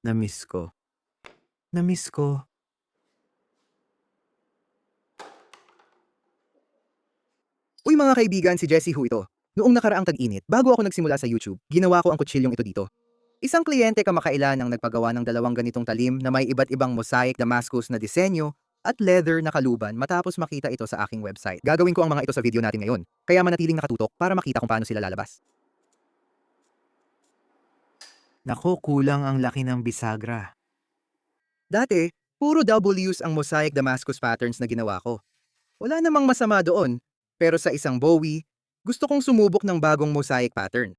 Na-miss ko. Na-miss ko. Uy mga kaibigan, si Jessie Hu ito. Noong nakaraang tag-init, bago ako nagsimula sa YouTube, ginawa ko ang kutsilyong ito dito. Isang kliyente kamakailan ang nagpagawa ng dalawang ganitong talim na may iba't ibang mosaic Damascus na disenyo at leather na kaluban matapos makita ito sa aking website. Gagawin ko ang mga ito sa video natin ngayon, kaya manatiling nakatutok para makita kung paano sila lalabas. Naku, kulang ang laki ng bisagra. Dati, puro W's ang mosaic Damascus patterns na ginawa ko. Wala namang masama doon, pero sa isang Bowie, gusto kong sumubok ng bagong mosaic pattern.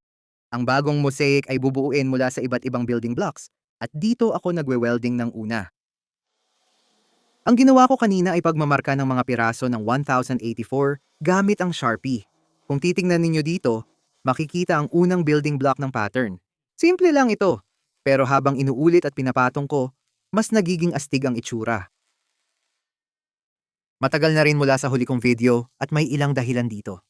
Ang bagong mosaic ay bubuuin mula sa iba't ibang building blocks at dito ako nagwe-welding ng una. Ang ginawa ko kanina ay pagmamarka ng mga piraso ng 1084 gamit ang Sharpie. Kung titingnan ninyo dito, makikita ang unang building block ng pattern. Simple lang ito, pero habang inuulit at pinapatong ko, mas nagiging astig ang itsura. Matagal na rin mula sa huli kong video at may ilang dahilan dito.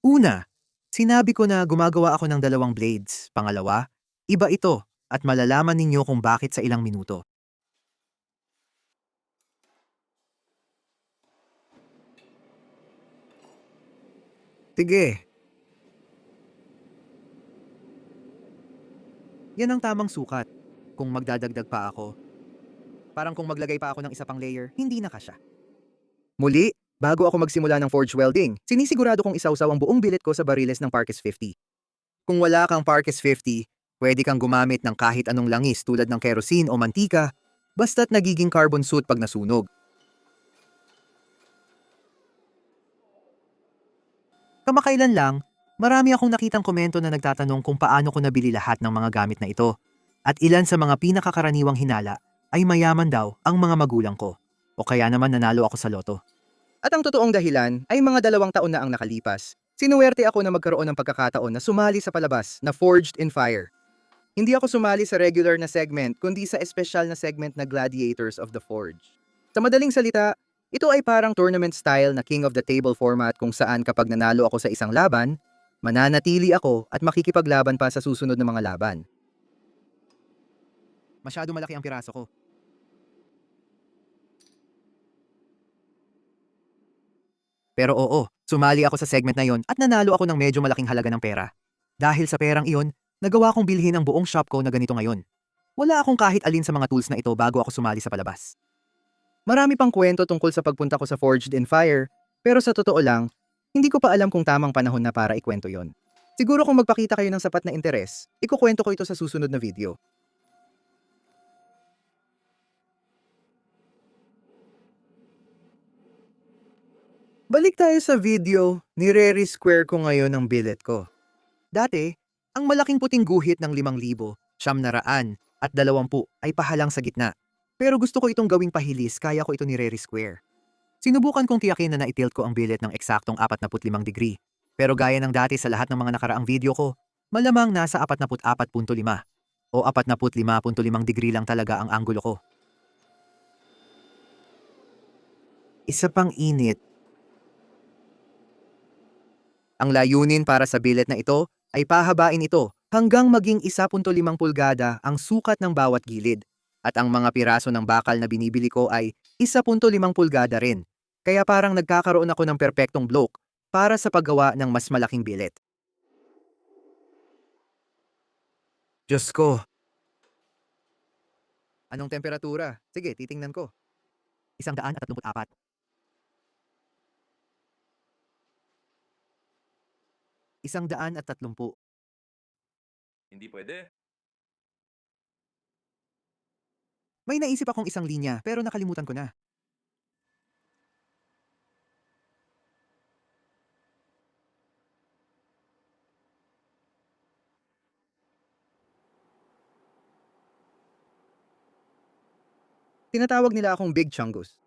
Una, sinabi ko na gumagawa ako ng dalawang blades. Pangalawa, iba ito at malalaman ninyo kung bakit sa ilang minuto. Sige. Yan ang tamang sukat. Kung magdadagdag pa ako. Parang kung maglagay pa ako ng isa pang layer, hindi na kasya. Muli, bago ako magsimula ng forge welding, sinisigurado kong isawsaw ang buong billet ko sa bariles ng Parkes 50. Kung wala kang Parkes 50, pwede kang gumamit ng kahit anong langis tulad ng kerosene o mantika, basta't nagiging carbon soot pag nasunog. Kamakailan lang, marami akong nakitang komento na nagtatanong kung paano ko nabili lahat ng mga gamit na ito. At ilan sa mga pinakakaraniwang hinala ay mayaman daw ang mga magulang ko. O kaya naman nanalo ako sa loto. At ang totoong dahilan ay mga 2 taon na ang nakalipas. Sinuwerte ako na magkaroon ng pagkakataon na sumali sa palabas na Forged in Fire. Hindi ako sumali sa regular na segment kundi sa espesyal na segment na Gladiators of the Forge. Sa madaling salita, ito ay parang tournament style na King of the Table format kung saan kapag nanalo ako sa isang laban, mananatili ako at makikipaglaban pa sa susunod na mga laban. Masyado malaki ang piraso ko. Pero oo, sumali ako sa segment na yon at nanalo ako ng medyo malaking halaga ng pera. Dahil sa perang iyon, nagawa kong bilhin ang buong shop ko na ganito ngayon. Wala akong kahit alin sa mga tools na ito bago ako sumali sa palabas. Marami pang kwento tungkol sa pagpunta ko sa Forged in Fire, pero sa totoo lang, hindi ko pa alam kung tamang panahon na para ikwento yon. Siguro kung magpakita kayo ng sapat na interes, ikukwento ko ito sa susunod na video. Balik tayo sa video, nire-resquare ko ngayon ang billet ko. Dati, ang malaking puting guhit ng 5,000, 900 at 20 ay pahalang sa gitna. Pero gusto ko itong gawing pahilis kaya ko ito nire-resquare. Sinubukan kong tiyakin na naitilt ko ang billet ng eksaktong 45 degree. Pero gaya ng dati sa lahat ng mga nakaraang video ko, malamang nasa 44.5 o 45.5 degree lang talaga ang anggulo ko. Isa pang init. Ang layunin para sa billet na ito ay pahabain ito hanggang maging 1.5 pulgada ang sukat ng bawat gilid. At ang mga piraso ng bakal na binibili ko ay 1.5 pulgada rin. Kaya parang nagkakaroon ako ng perpektong bloke para sa paggawa ng mas malaking billet. Diyos ko! Anong temperatura? Sige, titingnan ko. 134. 130. Hindi pwede. May naisip akong isang linya pero nakalimutan ko na. Tinatawag nila akong Big Chungus.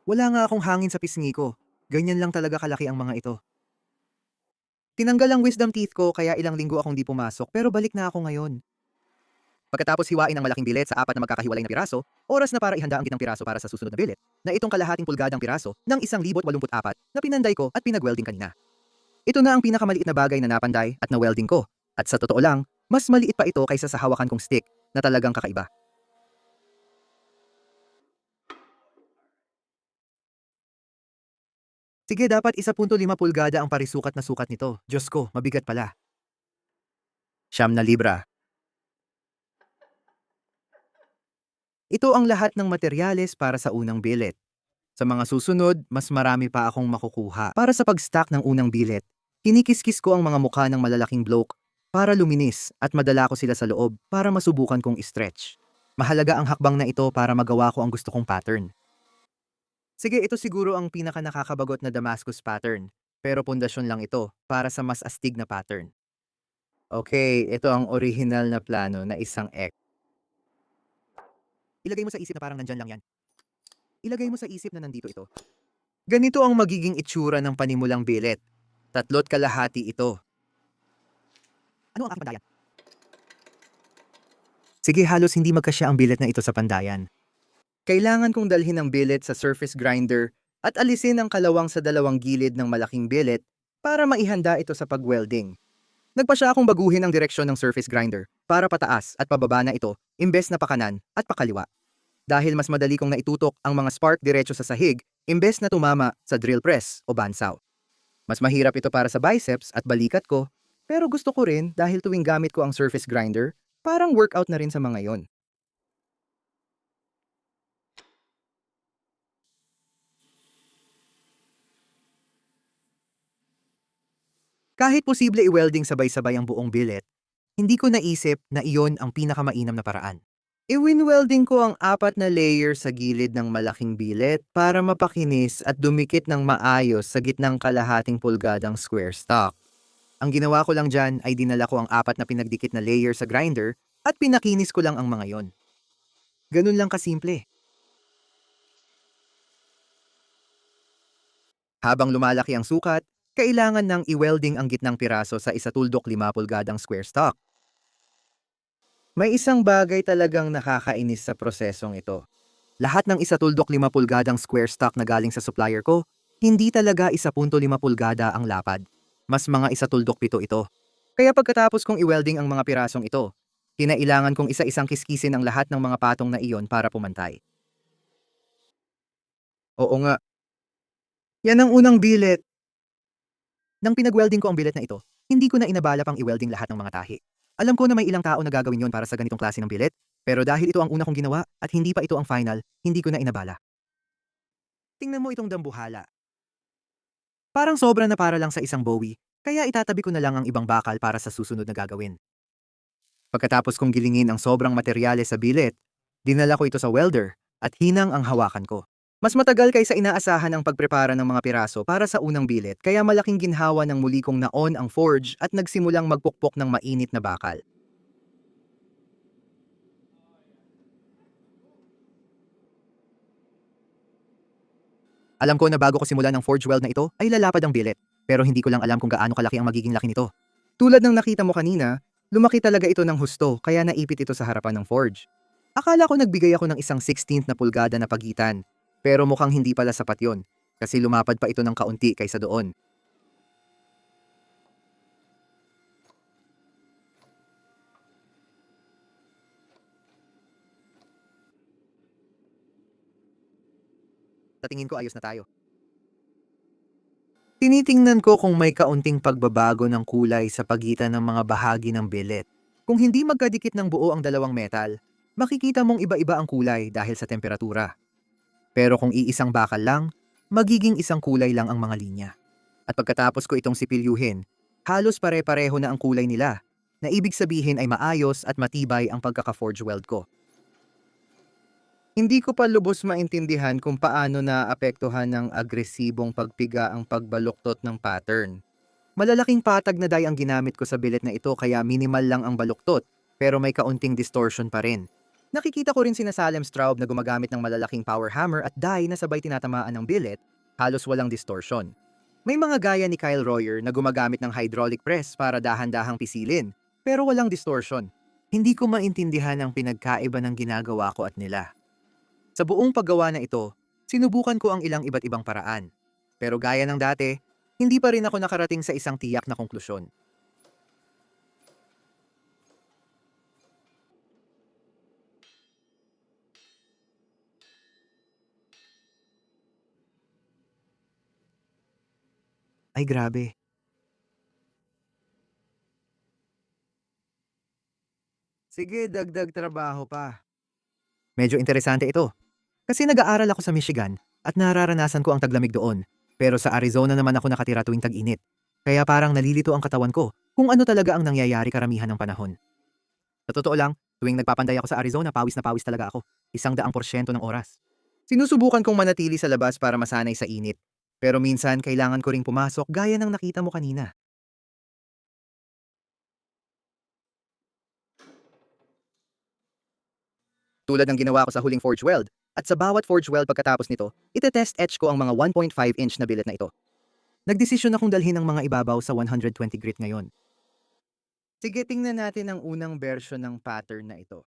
Wala nga akong hangin sa pisngi ko. Ganyan lang talaga kalaki ang mga ito. Tinanggal ang wisdom teeth ko kaya ilang linggo akong di pumasok pero balik na ako ngayon. Pagkatapos hiwain ang malaking bilet sa 4 na magkakahiwalay na piraso, oras na para ihanda ang gitnang piraso para sa susunod na bilet, na itong kalahating pulgadang piraso ng 1,084 na pinanday ko at pinag-welding kanina. Ito na ang pinakamaliit na bagay na napanday at na-welding ko, At sa totoo lang, mas maliit pa ito kaysa sa hawakan kong stick na talagang kakaiba. Sige, dapat 1.5 pulgada ang parisukat na sukat nito. Diyos ko, mabigat pala. 9 libra. Ito ang lahat ng materyales para sa unang bilet. Sa mga susunod, mas marami pa akong makukuha. Para sa pag-stack ng unang bilet, kinikiskis ko ang mga mukha ng malalaking bloke para luminis at madala ko sila sa loob para masubukan kong i-stretch. Mahalaga ang hakbang na ito para magawa ko ang gusto kong pattern. Sige, ito siguro ang pinaka nakakabagot na Damascus pattern, pero pundasyon lang ito para sa mas astig na pattern. Okay, ito ang original na plano na isang X. Ilagay mo sa isip na parang nandyan lang yan. Ilagay mo sa isip na nandito ito. Ganito ang magiging itsura ng panimulang bilet. 3.5 ito. Ano ang aking pandayan? Sige, halos hindi magkasya ang bilet na ito sa pandayan. Kailangan kong dalhin ang bilet sa surface grinder at alisin ang kalawang sa dalawang gilid ng malaking bilet para maihanda ito sa pag-welding. Nagpa siya akong baguhin ang direksyon ng surface grinder para pataas at pababa na ito imbes na pakanan at pakaliwa. Dahil mas madali kong naitutok ang mga spark diretso sa sahig imbes na tumama sa drill press o bandsaw. Mas mahirap ito para sa biceps at balikat ko, pero gusto ko rin dahil tuwing gamit ko ang surface grinder, parang workout na rin sa mga yon. Kahit posible i-welding sabay-sabay ang buong billet, hindi ko naisip na iyon ang pinakamainam na paraan. I-win-welding ko ang 4 na layer sa gilid ng malaking billet para mapakinis at dumikit ng maayos sa gitnang kalahating pulgadang square stock. Ang ginawa ko lang dyan ay dinala ko ang 4 na pinagdikit na layer sa grinder at pinakinis ko lang ang mga yon. Ganun lang kasimple. Habang lumalaki ang sukat, kailangan nang i-welding ang gitnang piraso sa 1.5 pulgadang square stock. May isang bagay talagang nakakainis sa prosesong ito. Lahat ng 1.5 pulgadang square stock na galing sa supplier ko, hindi talaga 1.5 pulgada ang lapad. Mas mga 1.7 ito. Kaya pagkatapos kong i-welding ang mga pirasong ito, kinailangan kong isa-isang kiskisin ang lahat ng mga patong na iyon para pumantay. Oo nga. Yan ang unang billet. Nang pinag-welding ko ang billet na ito, hindi ko na inabala pang i-welding lahat ng mga tahi. Alam ko na may ilang tao na gagawin yon para sa ganitong klase ng billet, pero dahil ito ang una kong ginawa at hindi pa ito ang final, hindi ko na inabala. Tingnan mo itong dambuhala. Parang sobra na para lang sa isang Bowie, kaya itatabi ko na lang ang ibang bakal para sa susunod na gagawin. Pagkatapos kong gilingin ang sobrang materyales sa billet, dinala ko ito sa welder at hinang ang hawakan ko. Mas matagal kaysa inaasahan ang pagprepara ng mga piraso para sa unang billet, kaya malaking ginhawa ng muli kong naon ang forge at nagsimulang magpukpok ng mainit na bakal. Alam ko na bago ko simulan ang forge weld na ito ay lalapad ang billet, pero hindi ko lang alam kung gaano kalaki ang magiging laki nito. Tulad ng nakita mo kanina, lumaki talaga ito ng husto kaya naipit ito sa harapan ng forge. Akala ko nagbigay ako ng isang 16th na pulgada na pagitan, pero mukhang hindi pala sapat yon, kasi lumapad pa ito ng kaunti kaysa doon. Sa tingin ko ayos na tayo. Tinitingnan ko kung may kaunting pagbabago ng kulay sa pagitan ng mga bahagi ng billet. Kung hindi magkadikit ng buo ang dalawang metal, makikita mong iba-iba ang kulay dahil sa temperatura. Pero kung iisang bakal lang, magiging isang kulay lang ang mga linya. At pagkatapos ko itong sipilyuhin, halos pare-pareho na ang kulay nila, na ibig sabihin ay maayos at matibay ang pagkaka-forge weld ko. Hindi ko pa lubos maintindihan kung paano naapektuhan ng agresibong pagpiga ang pagbaluktot ng pattern. Malalaking patag na die ang ginamit ko sa billet na ito kaya minimal lang ang baluktot, pero may kaunting distortion pa rin. Nakikita ko rin sina Salem Straub na gumagamit ng malalaking power hammer at die na sabay tinatamaan ng billet, halos walang distortion. May mga gaya ni Kyle Royer na gumagamit ng hydraulic press para dahan-dahang pisilin, pero walang distortion. Hindi ko maintindihan ang pinagkaiba ng ginagawa ko at nila. Sa buong paggawa na ito, sinubukan ko ang ilang iba't ibang paraan. Pero gaya ng dati, hindi pa rin ako nakarating sa isang tiyak na konklusyon. Ay grabe. Sige, dagdag trabaho pa. Medyo interesante ito. Kasi nag-aaral ako sa Michigan at nararanasan ko ang taglamig doon. Pero sa Arizona naman ako nakatira tuwing tag-init. Kaya parang nalilito ang katawan ko kung ano talaga ang nangyayari karamihan ng panahon. Sa totoo lang, tuwing nagpapanday ako sa Arizona, pawis na pawis talaga ako. 100% ng oras. Sinusubukan kong manatili sa labas para masanay sa init. Pero minsan kailangan ko ring pumasok gaya ng nakita mo kanina. Tulad ng ginawa ko sa huling Forge Weld. At sa bawat Forge Weld pagkatapos nito, itetest etch ko ang mga 1.5 inch na billet na ito. Nagdesisyon akong dalhin ang mga ibabaw sa 120 grit ngayon. Sige, tingnan natin ang unang version ng pattern na ito.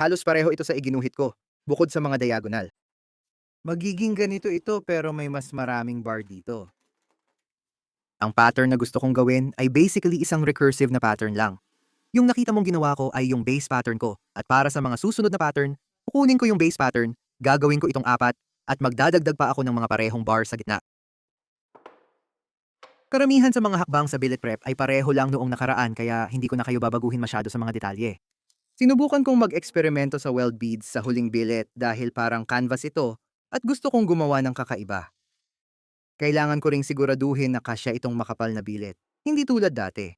Halos pareho ito sa iginuhit ko, bukod sa mga diagonal. Magiging ganito ito pero may mas maraming bar dito. Ang pattern na gusto kong gawin ay basically isang recursive na pattern lang. Yung nakita mong ginawa ko ay yung base pattern ko at para sa mga susunod na pattern, kukunin ko yung base pattern, gagawin ko itong 4 at magdadagdag pa ako ng mga parehong bar sa gitna. Karamihan sa mga hakbang sa billet prep ay pareho lang noong nakaraan kaya hindi ko na kayo babaguhin masyado sa mga detalye. Sinubukan kong mag-eksperimento sa weld beads sa huling billet dahil parang canvas ito at gusto kong gumawa ng kakaiba. Kailangan ko ring siguraduhin na kasya itong makapal na billet, hindi tulad dati.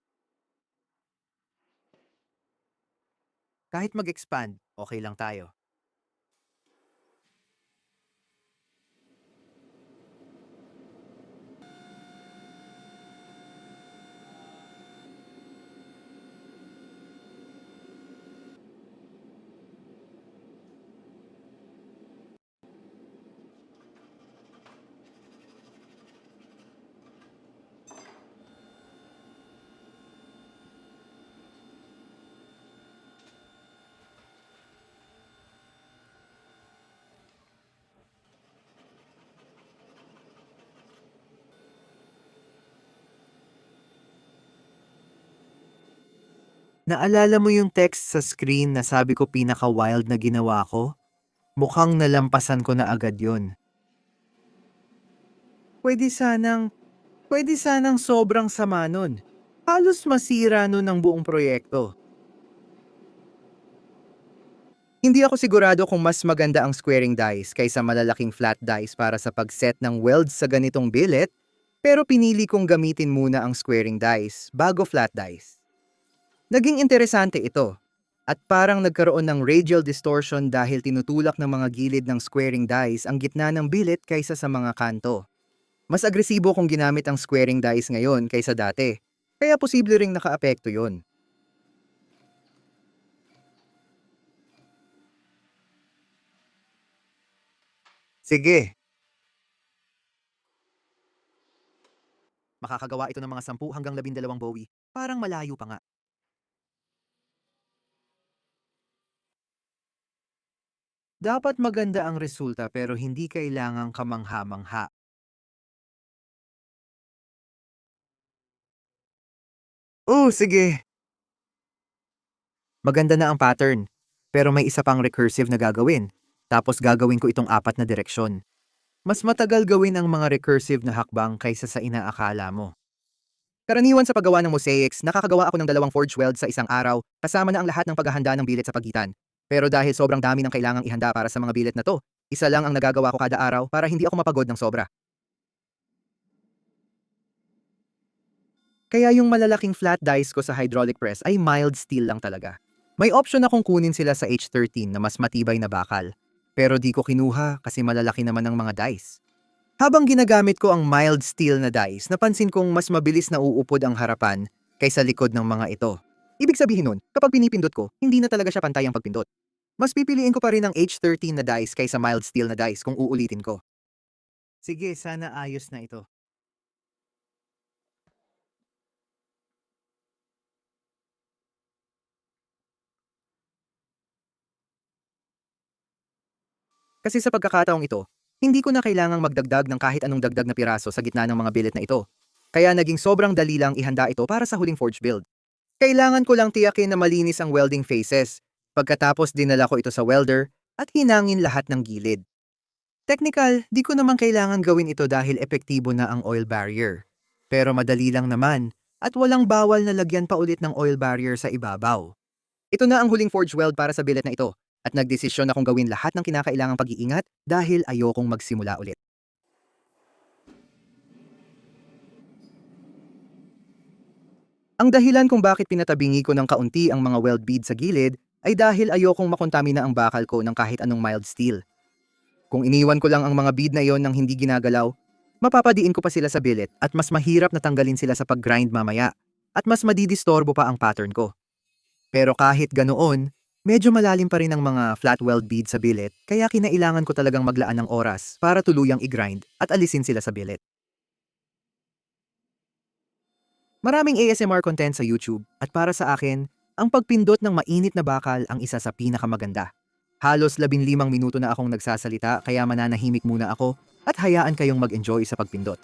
Kahit mag-expand, okay lang tayo. Naalala mo yung text sa screen na sabi ko pinaka-wild na ginawa ko? Mukhang nalampasan ko na agad yun. Pwede sanang, pwede sanang sobrang sama nun. Halos masira nun ang buong proyekto. Hindi ako sigurado kung mas maganda ang squaring dice kaysa malalaking flat dice para sa pag-set ng welds sa ganitong billet, pero pinili kong gamitin muna ang squaring dice bago flat dice. Naging interesante ito, at parang nagkaroon ng radial distortion dahil tinutulak ng mga gilid ng squaring dice ang gitna ng billet kaysa sa mga kanto. Mas agresibo kung ginamit ang squaring dice ngayon kaysa dati, kaya posible ring nakaapekto yon. Sige, makakagawa ito ng mga 10 hanggang 12 Bowie. Parang malayo pa nga. Dapat maganda ang resulta pero hindi kailangang kamangha-mangha. Oh, sige. Maganda na ang pattern, pero may isa pang recursive na gagawin. Tapos gagawin ko itong 4 na direksyon. Mas matagal gawin ang mga recursive na hakbang kaysa sa inaakala mo. Karaniwan sa paggawa ng mosaics, nakakagawa ako ng 2 forge weld sa isang araw, kasama na ang lahat ng paghahanda ng billet sa pagitan. Pero dahil sobrang dami ng kailangang ihanda para sa mga billet na to, isa lang ang nagagawa ko kada araw para hindi ako mapagod ng sobra. Kaya yung malalaking flat dice ko sa hydraulic press ay mild steel lang talaga. May option akong kunin sila sa H13 na mas matibay na bakal. Pero di ko kinuha kasi malalaki naman ang mga dice. Habang ginagamit ko ang mild steel na dice, napansin kong mas mabilis na uupod ang harapan kaysa likod ng mga ito. Ibig sabihin nun, kapag pinipindot ko, hindi na talaga siya pantay ang pagpindot. Mas pipiliin ko pa rin ang H13 na dice kaysa mild steel na dice kung uulitin ko. Sige, sana ayos na ito. Kasi sa pagkakataong ito, hindi ko na kailangang magdagdag ng kahit anong dagdag na piraso sa gitna ng mga billet na ito. Kaya naging sobrang dali lang ihanda ito para sa huling forge build. Kailangan ko lang tiyakin na malinis ang welding faces. Pagkatapos dinala ko ito sa welder at hinangin lahat ng gilid. Technical, di ko naman kailangan gawin ito dahil epektibo na ang oil barrier. Pero madali lang naman at walang bawal na lagyan pa ulit ng oil barrier sa ibabaw. Ito na ang huling forge weld para sa billet na ito at nagdesisyon akong gawin lahat ng kinakailangang pag-iingat dahil ayokong magsimula ulit. Ang dahilan kung bakit pinatabingi ko ng kaunti ang mga weld bead sa gilid ay dahil ayokong makontamina ang bakal ko ng kahit anong mild steel. Kung iniwan ko lang ang mga bead na iyon ng hindi ginagalaw, mapapadiin ko pa sila sa billet at mas mahirap na tanggalin sila sa pag-grind mamaya at mas madidistorbo pa ang pattern ko. Pero kahit ganoon, medyo malalim pa rin ang mga flat weld bead sa billet kaya kinailangan ko talagang maglaan ng oras para tuluyang i-grind at alisin sila sa billet. Maraming ASMR content sa YouTube at para sa akin, ang pagpindot ng mainit na bakal ang isa sa pinakamaganda. Halos 15 minuto na akong nagsasalita kaya mananahimik muna ako at hayaan kayong mag-enjoy sa pagpindot.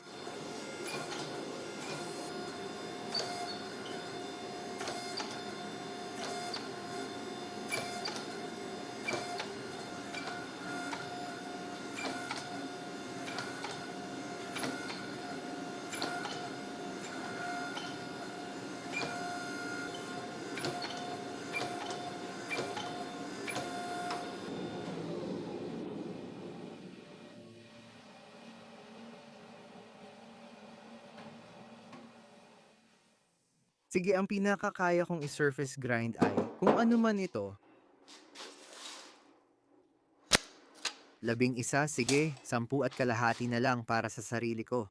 Sige, ang pinakakaya kong i-surface grind ay kung ano man ito. 11, sige, 10.5 na lang para sa sarili ko.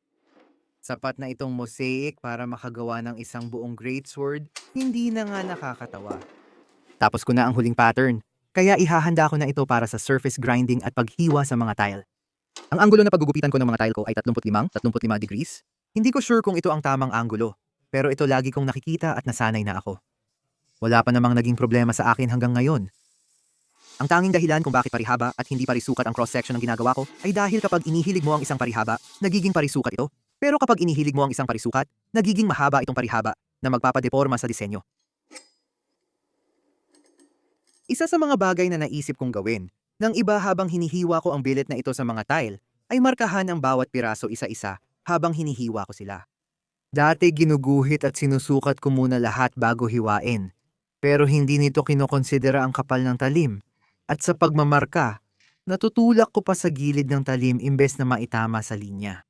Sapat na itong mosaic para makagawa ng isang buong greatsword, hindi na nga nakakatawa. Tapos ko na ang huling pattern, kaya ihahanda ko na ito para sa surface grinding at paghiwa sa mga tile. Ang anggulo na paggugupitan ko ng mga tile ko ay 35 degrees. Hindi ko sure kung ito ang tamang anggulo, pero ito lagi kong nakikita at nasanay na ako. Wala pa namang naging problema sa akin hanggang ngayon. Ang tanging dahilan kung bakit parihaba at hindi parisukat ang cross-section ng ginagawa ko ay dahil kapag inihilig mo ang isang parihaba, nagiging parisukat ito. Pero kapag inihilig mo ang isang parisukat, nagiging mahaba itong parihaba na magpapadeporma sa disenyo. Isa sa mga bagay na naisip kong gawin, ng iba habang hinihiwa ko ang billet na ito sa mga tile, ay markahan ang bawat piraso isa-isa habang hinihiwa ko sila. Dati ginuguhit at sinusukat ko muna lahat bago hiwain, pero hindi nito kinokonsidera ang kapal ng talim. At sa pagmamarka, natutulak ko pa sa gilid ng talim imbes na maitama sa linya.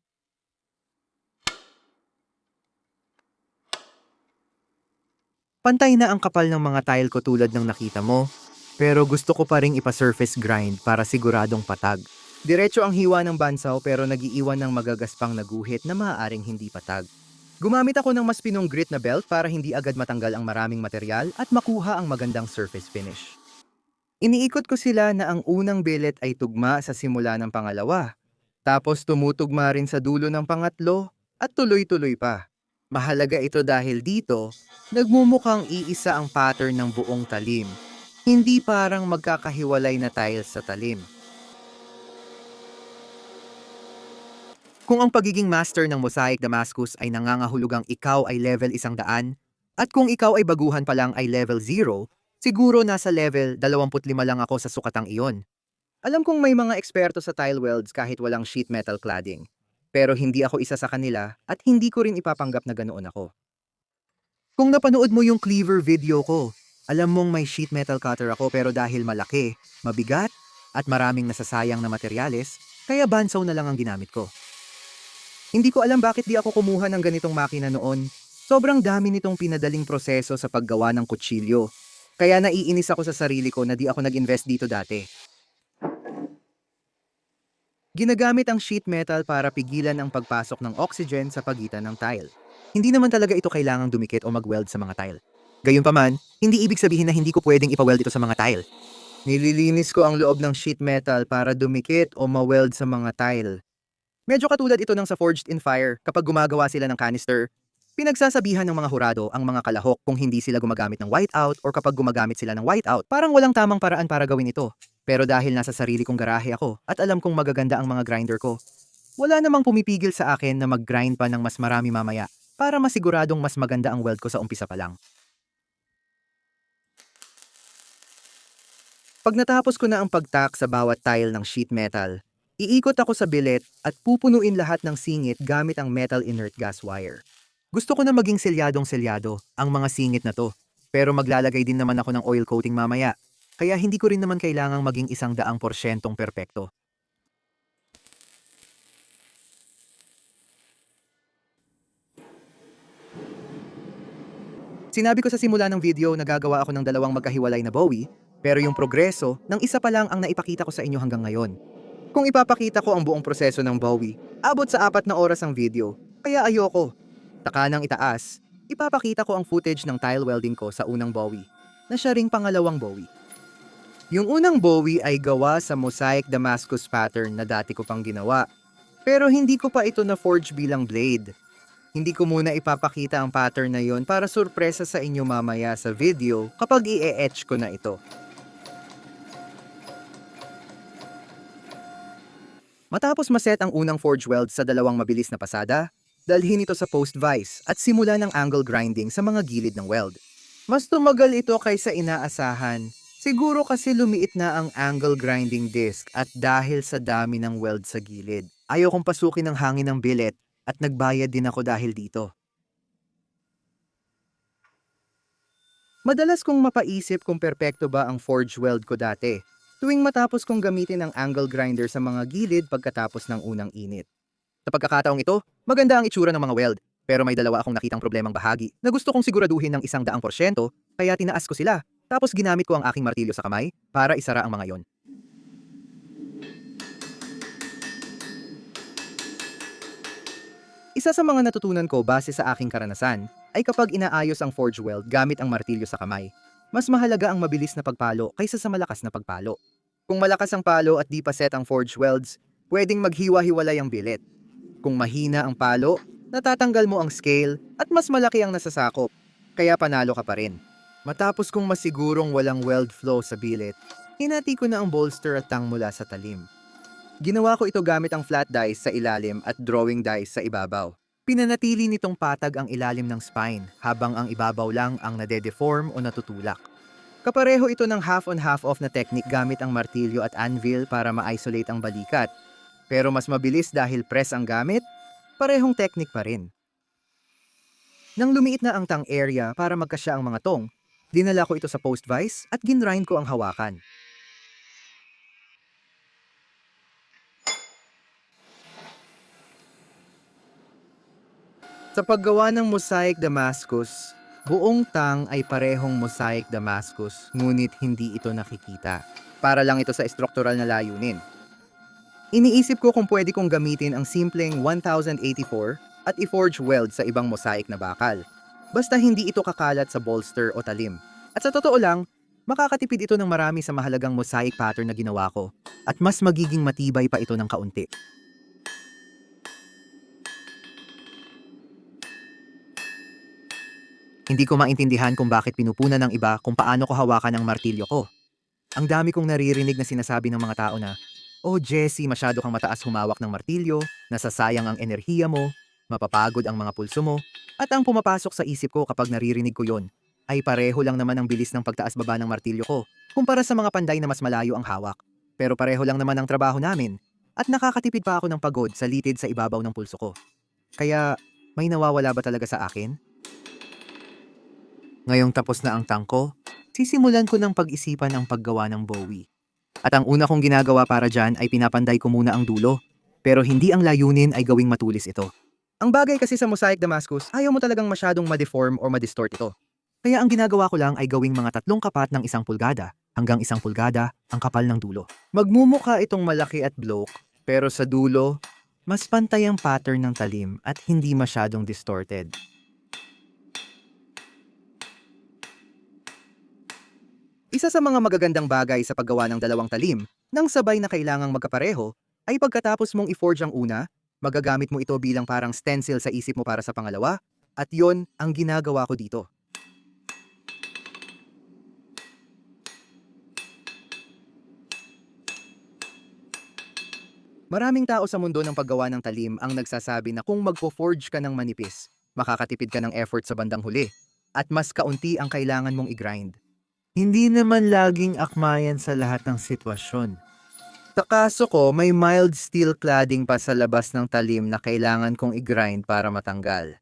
Pantay na ang kapal ng mga tile ko tulad ng nakita mo, pero gusto ko pa ring ipa-surface grind para siguradong patag. Diretso ang hiwa ng bansaw pero nagiiwan ng magagaspang na guhit na maaaring hindi patag. Gumamit ako ng mas pinong grit na belt para hindi agad matanggal ang maraming material at makuha ang magandang surface finish. Iniikot ko sila na ang unang billet ay tugma sa simula ng pangalawa, tapos tumutugma rin sa dulo ng pangatlo at tuloy-tuloy pa. Mahalaga ito dahil dito, nagmumukhang iisa ang pattern ng buong talim, hindi parang magkakahiwalay na tiles sa talim. Kung ang pagiging master ng Mosaic Damascus ay nangangahulugang ikaw ay level 100, at kung ikaw ay baguhan pa lang ay level 0, siguro nasa level 25 lang ako sa sukatang iyon. Alam kong may mga eksperto sa tile welds kahit walang sheet metal cladding, pero hindi ako isa sa kanila at hindi ko rin ipapanggap na ganoon ako. Kung napanood mo yung cleaver video ko, alam mong may sheet metal cutter ako pero dahil malaki, mabigat, at maraming nasasayang na materyales, kaya bandsaw na lang ang ginamit ko. Hindi ko alam bakit di ako kumuha ng ganitong makina noon. Sobrang dami nitong pinadaling proseso sa paggawa ng kutsilyo. Kaya naiinis ako sa sarili ko na di ako nag-invest dito dati. Ginagamit ang sheet metal para pigilan ang pagpasok ng oxygen sa pagitan ng tile. Hindi naman talaga ito kailangang dumikit o mag-weld sa mga tile. Gayunpaman, hindi ibig sabihin na hindi ko pwedeng ipa-weld ito sa mga tile. Nililinis ko ang loob ng sheet metal para dumikit o ma-weld sa mga tile. Medyo katulad ito ng sa Forged in Fire kapag gumagawa sila ng canister. Pinagsasabihan ng mga hurado ang mga kalahok kung hindi sila gumagamit ng whiteout or kapag gumagamit sila ng whiteout, parang walang tamang paraan para gawin ito. Pero dahil nasa sarili kong garahe ako at alam kong magaganda ang mga grinder ko, wala namang pumipigil sa akin na mag-grind pa ng mas marami mamaya para masiguradong mas maganda ang weld ko sa umpisa pa lang. Pag natapos ko na ang pagtak sa bawat tile ng sheet metal, Iikot ako sa bilet at pupunuin lahat ng singit gamit ang metal inert gas wire. Gusto ko na maging selyadong-selyado ang mga singit na to, pero maglalagay din naman ako ng oil coating mamaya, kaya hindi ko rin naman kailangang maging 100% perpekto. Sinabi ko sa simula ng video na gagawa ako ng dalawang magkahiwalay na Bowie, pero yung progreso ng isa pa lang ang naipakita ko sa inyo hanggang ngayon. Kung ipapakita ko ang buong proseso ng Bowie, abot sa 4 na oras ang video, kaya ayoko. Takanang itaas, ipapakita ko ang footage ng tile welding ko sa unang Bowie, na siya ring pangalawang Bowie. Yung unang Bowie ay gawa sa mosaic Damascus pattern na dati ko pang ginawa, pero hindi ko pa ito na-forge bilang blade. Hindi ko muna ipapakita ang pattern na yon para surpresa sa inyo mamaya sa video kapag i-etch ko na ito. Matapos maset ang unang forge weld sa dalawang mabilis na pasada, dalhin ito sa post vise at simula ng angle grinding sa mga gilid ng weld. Mas tumagal ito kaysa inaasahan. Siguro kasi lumiit na ang angle grinding disc at dahil sa dami ng weld sa gilid. Ayaw kong pasukin ng hangin ng billet at nagbayad din ako dahil dito. Madalas kong mapaisip kung perpekto ba ang forge weld ko dati, tuwing matapos kong gamitin ang angle grinder sa mga gilid pagkatapos ng unang init. Sa pagkakataong ito, maganda ang itsura ng mga weld, pero may dalawa akong nakitang problemang bahagi na gusto kong siguraduhin ng 100%, kaya tinaas ko sila, tapos ginamit ko ang aking martilyo sa kamay para isara ang mga yon. Isa sa mga natutunan ko base sa aking karanasan ay kapag inaayos ang forge weld gamit ang martilyo sa kamay, mas mahalaga ang mabilis na pagpalo kaysa sa malakas na pagpalo. Kung malakas ang palo at di pa set ang forge welds, pwedeng maghiwa-hiwalay ang billet. Kung mahina ang palo, natatanggal mo ang scale at mas malaki ang nasasakop, kaya panalo ka pa rin. Matapos kong masigurong walang weld flow sa billet, hinati ko na ang bolster at tang mula sa talim. Ginawa ko ito gamit ang flat dies sa ilalim at drawing dies sa ibabaw. Pinanatili nitong patag ang ilalim ng spine habang ang ibabaw lang ang nade-deform o natutulak. Kapareho ito ng half-on-half-off na technique gamit ang martilyo at anvil para ma-isolate ang balikat. Pero mas mabilis dahil press ang gamit, parehong technique pa rin. Nang lumiit na ang tang area para magkasya ang mga tong, dinala ko ito sa post vise at ginrind ko ang hawakan. Sa paggawa ng mosaic Damascus, buong tang ay parehong mosaic Damascus, ngunit hindi ito nakikita. Para lang ito sa estruktural na layunin. Iniisip ko kung pwede kong gamitin ang simpleng 1084 at i-forge weld sa ibang mosaic na bakal. Basta hindi ito kakalat sa bolster o talim. At sa totoo lang, makakatipid ito ng marami sa mahalagang mosaic pattern na ginawa ko at mas magiging matibay pa ito ng kaunti. Hindi ko maintindihan kung bakit pinupunan ng iba kung paano ko hawakan ang martilyo ko. Ang dami kong naririnig na sinasabi ng mga tao na, "Oh Jesse, masyado kang mataas humawak ng martilyo, nasasayang ang enerhiya mo, mapapagod ang mga pulso mo." At ang pumapasok sa isip ko kapag naririnig ko yon, ay pareho lang naman ang bilis ng pagtaas-baba ng martilyo ko, kumpara sa mga panday na mas malayo ang hawak. Pero pareho lang naman ang trabaho namin, at nakakatipid pa ako ng pagod sa litid sa ibabaw ng pulso ko. Kaya, may nawawala ba talaga sa akin? Ngayong tapos na ang tangko, sisimulan ko ng pag-isipan ang paggawa ng Bowie. At ang una kong ginagawa para dyan ay pinapanday ko muna ang dulo, pero hindi ang layunin ay gawing matulis ito. Ang bagay kasi sa mosaic Damascus, ayaw mo talagang masyadong ma-deform or ma-distort ito. Kaya ang ginagawa ko lang ay gawing mga 3 kapat ng 1 pulgada hanggang 1 pulgada ang kapal ng dulo. Magmumukha itong malaki at bloke, pero sa dulo, mas pantay ang pattern ng talim at hindi masyadong distorted. Isa sa mga magagandang bagay sa paggawa ng dalawang talim nang sabay na kailangang magkapareho ay pagkatapos mong i-forge ang una, magagamit mo ito bilang parang stencil sa isip mo para sa pangalawa, at yon ang ginagawa ko dito. Maraming tao sa mundo ng paggawa ng talim ang nagsasabi na kung magpo-forge ka ng manipis, makakatipid ka ng effort sa bandang huli, at mas kaunti ang kailangan mong i-grind. Hindi naman laging akmayan sa lahat ng sitwasyon. Sa kaso ko, may mild steel cladding pa sa labas ng talim na kailangan kong i-grind para matanggal.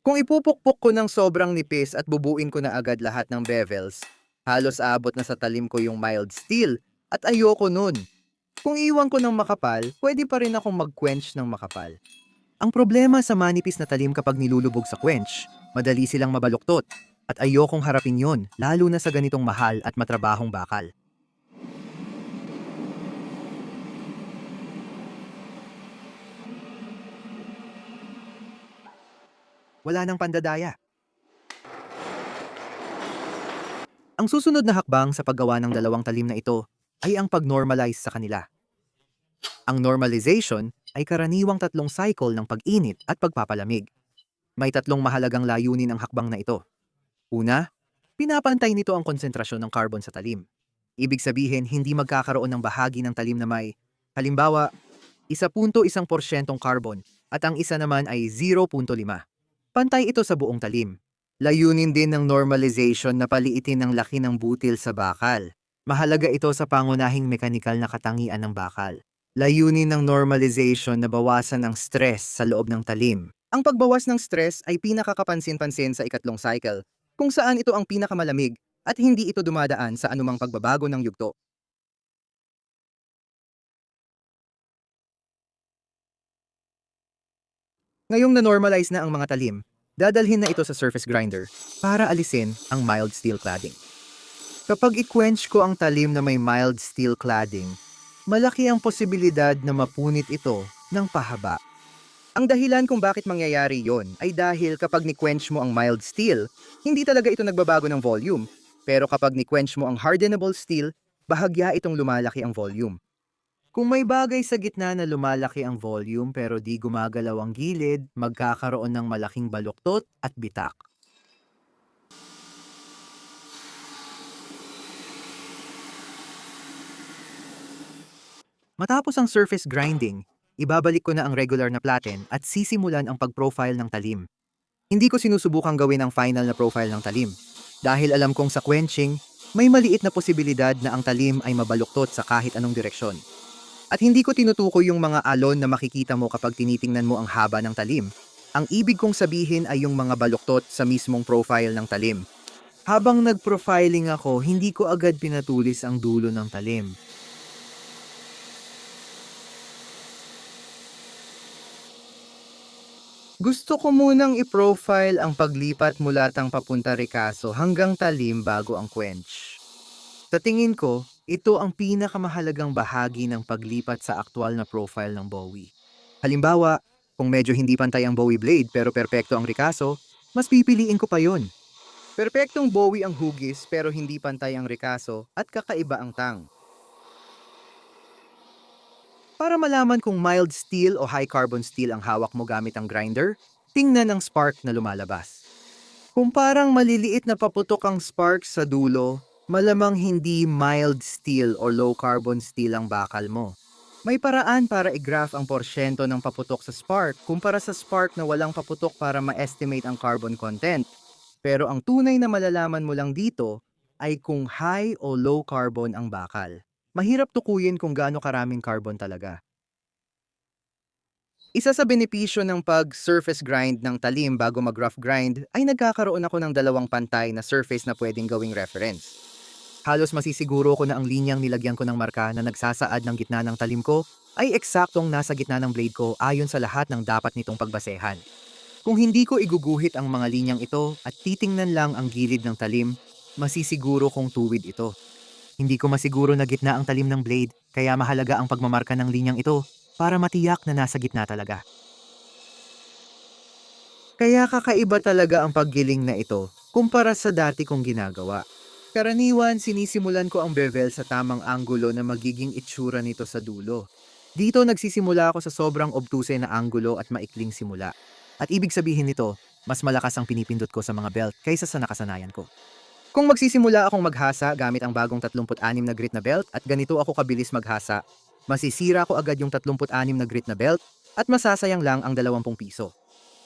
Kung ipupukpok ko ng sobrang nipis at bubuin ko na agad lahat ng bevels, halos aabot na sa talim ko yung mild steel at ayoko nun. Kung iwan ko ng makapal, pwede pa rin akong mag-quench ng makapal. Ang problema sa manipis na talim kapag nilulubog sa quench, madali silang mabaluktot at ayokong harapin yon, lalo na sa ganitong mahal at matrabahong bakal. Wala nang pandadaya. Ang susunod na hakbang sa paggawa ng dalawang talim na ito ay ang pag-normalize sa kanila. Ang normalization ay karaniwang 3 cycle ng pag-init at pagpapalamig. May 3 mahalagang layunin ang hakbang na ito. Una, pinapantay nito ang konsentrasyon ng carbon sa talim. Ibig sabihin, hindi magkakaroon ng bahagi ng talim na may, halimbawa, 1.1% carbon at ang isa naman ay 0.5. Pantay ito sa buong talim. Layunin din ng normalization na paliitin ang laki ng butil sa bakal. Mahalaga ito sa pangunahing mekanikal na katangian ng bakal. Layunin ng normalization na bawasan ang stress sa loob ng talim. Ang pagbawas ng stress ay pinakakapansin-pansin sa ikatlong cycle, kung saan ito ang pinakamalamig at hindi ito dumadaan sa anumang pagbabago ng yugto. Ngayong na-normalize na ang mga talim, dadalhin na ito sa surface grinder para alisin ang mild steel cladding. Kapag i-quench ko ang talim na may mild steel cladding, malaki ang posibilidad na mapunit ito ng pahaba. Ang dahilan kung bakit mangyayari yon ay dahil kapag ni-quench mo ang mild steel, hindi talaga ito nagbabago ng volume. Pero kapag ni-quench mo ang hardenable steel, bahagya itong lumalaki ang volume. Kung may bagay sa gitna na lumalaki ang volume pero di gumagalaw ang gilid, magkakaroon ng malaking baluktot at bitak. Matapos ang surface grinding, ibabalik ko na ang regular na platen at sisimulan ang pag-profile ng talim. Hindi ko sinusubukang gawin ang final na profile ng talim. Dahil alam kong sa quenching, may maliit na posibilidad na ang talim ay mabaluktot sa kahit anong direksyon. At hindi ko tinutukoy yung mga alon na makikita mo kapag tinitingnan mo ang haba ng talim. Ang ibig kong sabihin ay yung mga baluktot sa mismong profile ng talim. Habang nag-profiling ako, hindi ko agad pinatulis ang dulo ng talim. Gusto ko munang i-profile ang paglipat mula tang papunta Ricasso hanggang talim bago ang quench. Sa tingin ko, ito ang pinakamahalagang bahagi ng paglipat sa aktwal na profile ng Bowie. Halimbawa, kung medyo hindi pantay ang Bowie blade pero perpekto ang Ricasso, mas pipiliin ko pa yon. Perpektong Bowie ang hugis pero hindi pantay ang Ricasso at kakaiba ang tang. Para malaman kung mild steel o high carbon steel ang hawak mo gamit ang grinder, tingnan ang spark na lumalabas. Kung parang maliliit na paputok ang spark sa dulo, malamang hindi mild steel o low carbon steel ang bakal mo. May paraan para i-graph ang porsyento ng paputok sa spark kumpara sa spark na walang paputok para ma-estimate ang carbon content. Pero ang tunay na malalaman mo lang dito ay kung high o low carbon ang bakal. Mahirap tukuyin kung gaano karaming carbon talaga. Isa sa benepisyo ng pag-surface grind ng talim bago mag-rough grind ay nagkakaroon ako ng 2 pantay na surface na pwedeng gawing reference. Halos masisiguro ko na ang linyang nilagyan ko ng marka na nagsasaad ng gitna ng talim ko ay eksaktong nasa gitna ng blade ko ayon sa lahat ng dapat nitong pagbasehan. Kung hindi ko iguguhit ang mga linyang ito at titingnan lang ang gilid ng talim, masisiguro kong tuwid ito. Hindi ko masiguro na gitna ang talim ng blade, kaya mahalaga ang pagmamarka ng linyang ito para matiyak na nasa gitna talaga. Kaya kakaiba talaga ang paggiling na ito kumpara sa dati kong ginagawa. Karaniwan, sinisimulan ko ang bevel sa tamang anggulo na magiging itsura nito sa dulo. Dito nagsisimula ako sa sobrang obtuse na anggulo at maikling simula. At ibig sabihin nito, mas malakas ang pinipindot ko sa mga belt kaysa sa nakasanayan ko. Kung magsisimula akong maghasa gamit ang bagong 36 na grit na belt at ganito ako kabilis maghasa, masisira ko agad yung 36 na grit na belt at masasayang lang ang 20 piso.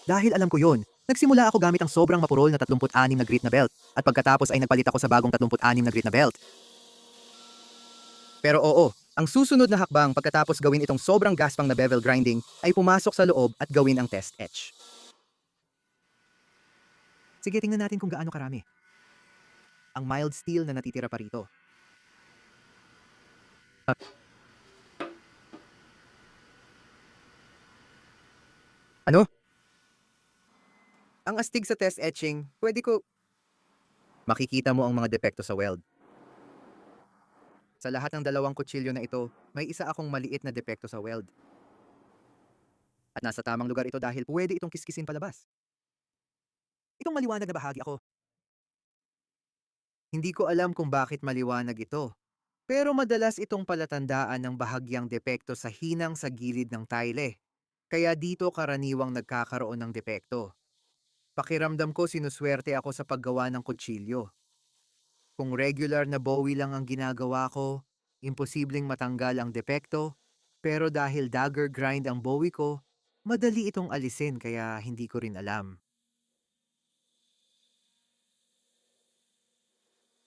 Dahil alam ko yon, nagsimula ako gamit ang sobrang mapurol na 36 na grit na belt at pagkatapos ay nagpalit ako sa bagong 36 na grit na belt. Pero oo, Ang susunod na hakbang pagkatapos gawin itong sobrang gaspang na bevel grinding ay pumasok sa loob at gawin ang test etch. Sige, tingnan natin kung gaano karami. Ang mild steel na natitira pa rito. Ano? Ang astig sa test etching, pwede ko... Makikita mo ang mga depekto sa weld. Sa lahat ng dalawang kutsilyo na ito, may isa akong maliit na depekto sa weld. At nasa tamang lugar ito dahil pwede itong kiskisin palabas. Itong maliwanag na bahagi ako. Hindi ko alam kung bakit maliwanag ito. Pero madalas itong palatandaan ng bahagyang depekto sa hinang sa gilid ng tile. Kaya dito karaniwang nagkakaroon ng depekto. Pakiramdam ko sinuswerte ako sa paggawa ng kutsilyo. Kung regular na bowie lang ang ginagawa ko, imposibleng matanggal ang depekto, pero dahil dagger grind ang bowie ko, madali itong alisin kaya hindi ko rin alam.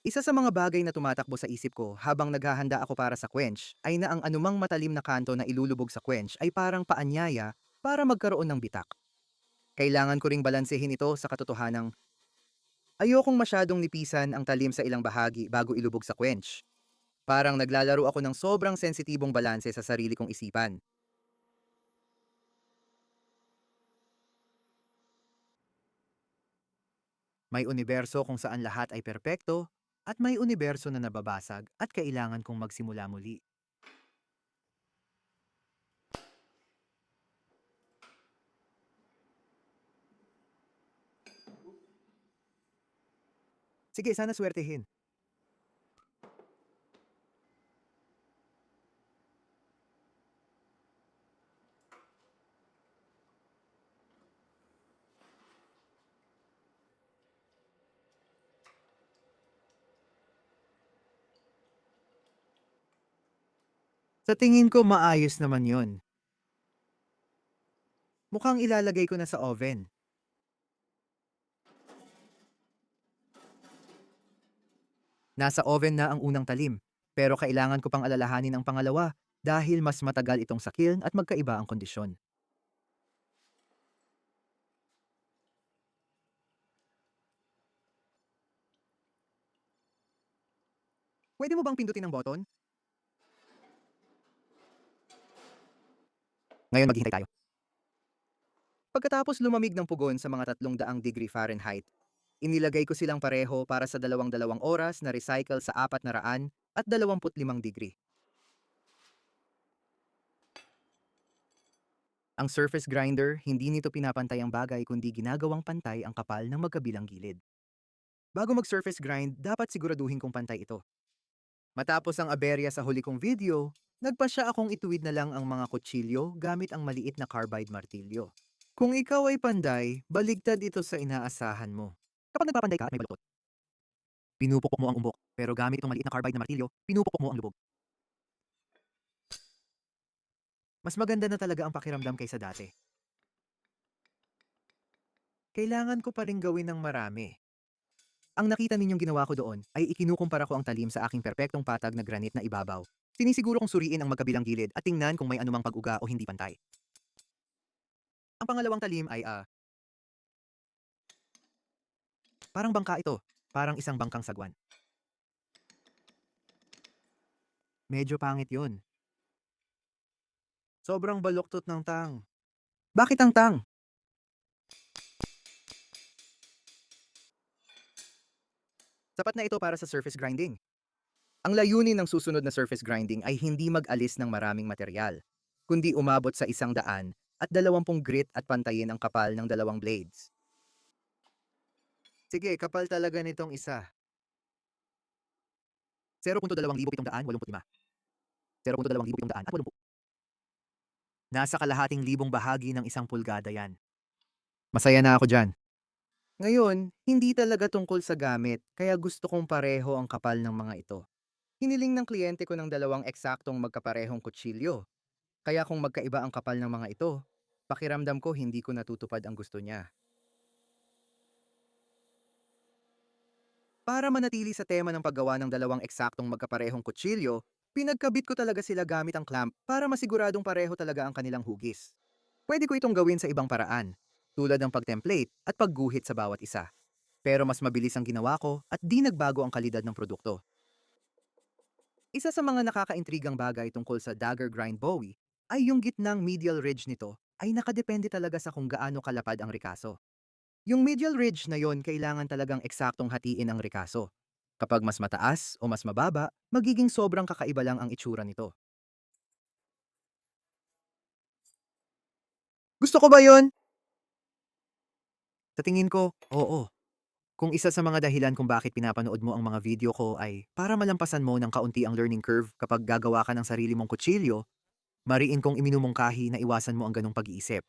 Isa sa mga bagay na tumatakbo sa isip ko habang naghahanda ako para sa quench ay na ang anumang matalim na kanto na ilulubog sa quench ay parang paanyaya para magkaroon ng bitak. Kailangan ko ring balansehin ito sa katotohanang ayokong masyadong nipisan ang talim sa ilang bahagi bago ilubog sa quench. Parang naglalaro ako ng sobrang sensitibong balanse sa sarili kong isipan. May universo kung saan lahat ay perpekto, at may universo na nababasag at kailangan kong magsimula muli. Sige, sana swertehin. Sa tingin ko maayos naman yon. Mukhang ilalagay ko na sa oven. Nasa oven na ang unang talim, pero kailangan ko pang alalahanin ang pangalawa dahil mas matagal itong sa kiln at magkaiba ang kondisyon. Pwede mo bang pindutin ang button? Ngayon maghihintay tayo. Pagkatapos lumamig ng pugon sa mga 300 degree Fahrenheit, inilagay ko silang pareho para sa 2 oras na recycle sa 425 degree. Ang surface grinder, hindi nito pinapantay ang bagay kundi ginagawang pantay ang kapal ng magkabilang gilid. Bago mag-surface grind, dapat siguraduhin kong pantay ito. Matapos ang aberya sa huli kong video, nagpasya akong ituwid na lang ang mga kutsilyo gamit ang maliit na carbide martilyo. Kung ikaw ay panday, baligtad ito sa inaasahan mo. Kapag nagpapanday ka at may baluktot, pinupukpok mo ang umbok, pero gamit itong maliit na carbide na martilyo, pinupukpok mo ang lubog. Mas maganda na talaga ang pakiramdam kaysa dati. Kailangan ko pa rin gawin ng marami. Ang nakita ninyong ginawa ko doon ay ikinukumpara ko ang talim sa aking perpektong patag na granite na ibabaw. Sinisiguro kong suriin ang magkabilang gilid at tingnan kung may anumang pag-uga o hindi pantay. Ang pangalawang talim ay parang bangka ito, parang isang bangkang sagwan. Medyo pangit yon. Sobrang baluktot ng tang. Bakit ang tang? Sapat na ito para sa surface grinding. Ang layunin ng susunod na surface grinding ay hindi mag-alis ng maraming material, kundi umabot sa 100 at 20 grit at pantayin ang kapal ng dalawang blades. Sige, kapal talaga nitong isa. 0.2785. 0.2780. Nasa kalahating libong bahagi ng 1 pulgada yan. Masaya na ako dyan. Ngayon, hindi talaga tungkol sa gamit, kaya gusto kong pareho ang kapal ng mga ito. Hiniling ng kliyente ko ng 2 eksaktong magkaparehong kutsilyo. Kaya kung magkaiba ang kapal ng mga ito, pakiramdam ko hindi ko natutupad ang gusto niya. Para manatili sa tema ng paggawa ng 2 eksaktong magkaparehong kutsilyo, Pinagkabit ko talaga sila gamit ang clamp para masiguradong pareho talaga ang kanilang hugis. Pwede ko itong gawin sa ibang paraan, tulad ng pag-template at pagguhit sa bawat isa. Pero mas mabilis ang ginawa ko at di nagbago ang kalidad ng produkto. Isa sa mga nakakaintrigang bagay tungkol sa Dagger Grind Bowie ay yung gitnang medial ridge nito ay nakadepende talaga sa kung gaano kalapad ang rikaso. Yung medial ridge na yon kailangan talagang eksaktong hatiin ang rikaso. Kapag mas mataas o mas mababa, magiging sobrang kakaiba lang ang itsura nito. Gusto ko ba yon? Sa tingin ko, oo. Kung isa sa mga dahilan kung bakit pinapanood mo ang mga video ko ay para malampasan mo ng kaunti ang learning curve kapag gagawa ka ng sarili mong kutsilyo, mariin kong iminumungkahi na iwasan mo ang ganong pag-iisip.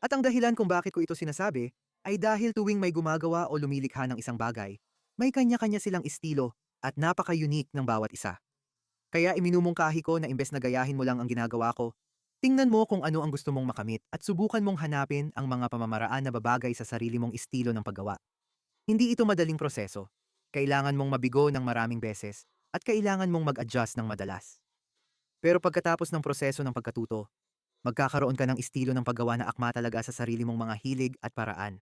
At ang dahilan kung bakit ko ito sinasabi ay dahil tuwing may gumagawa o lumilikha ng isang bagay, may kanya-kanya silang estilo at napaka-unique ng bawat isa. Kaya iminumungkahi ko na imbes na gayahin mo lang ang ginagawa ko, tingnan mo kung ano ang gusto mong makamit at subukan mong hanapin ang mga pamamaraan na babagay sa sarili mong estilo ng paggawa. Hindi ito madaling proseso. Kailangan mong mabigo ng maraming beses at kailangan mong mag-adjust ng madalas. Pero pagkatapos ng proseso ng pagkatuto, magkakaroon ka ng estilo ng paggawa na akma talaga sa sarili mong mga hilig at paraan.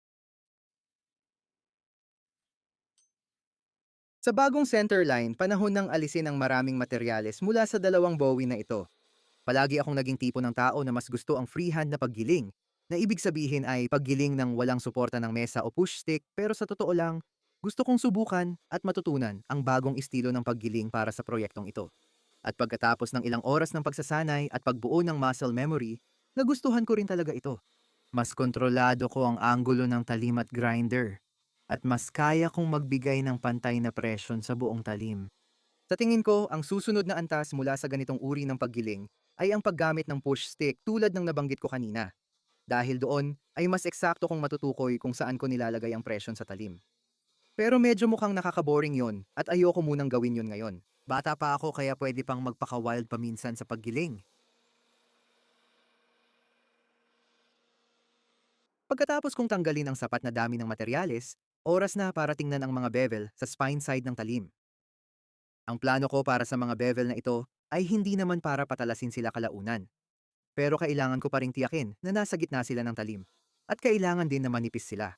Sa bagong center line, panahon ng alisin ang maraming materyales mula sa dalawang Bowie na ito. Palagi akong naging tipo ng tao na mas gusto ang freehand na paggiling, na ibig sabihin ay paggiling ng walang suporta ng mesa o push stick, pero sa totoo lang, gusto kong subukan at matutunan ang bagong estilo ng paggiling para sa proyektong ito. At pagkatapos ng ilang oras ng pagsasanay at pagbuo ng muscle memory, nagustuhan ko rin talaga ito. Mas kontrolado ko ang anggulo ng talim at grinder, at mas kaya kong magbigay ng pantay na presyon sa buong talim. Sa tingin ko, ang susunod na antas mula sa ganitong uri ng paggiling ay ang paggamit ng push stick tulad ng nabanggit ko kanina. Dahil doon ay mas eksakto kong matutukoy kung saan ko nilalagay ang presyon sa talim. Pero medyo mukhang nakakaboring yon at ayoko munang gawin yon ngayon. Bata pa ako kaya pwede pang magpaka-wild paminsan sa paggiling. Pagkatapos kong tanggalin ang sapat na dami ng materyales, oras na para tingnan ang mga bevel sa spine side ng talim. Ang plano ko para sa mga bevel na ito ay hindi naman para patalasin sila kalaunan. Pero kailangan ko pa ring tiyakin na nasa gitna sila ng talim. At kailangan din na manipis sila.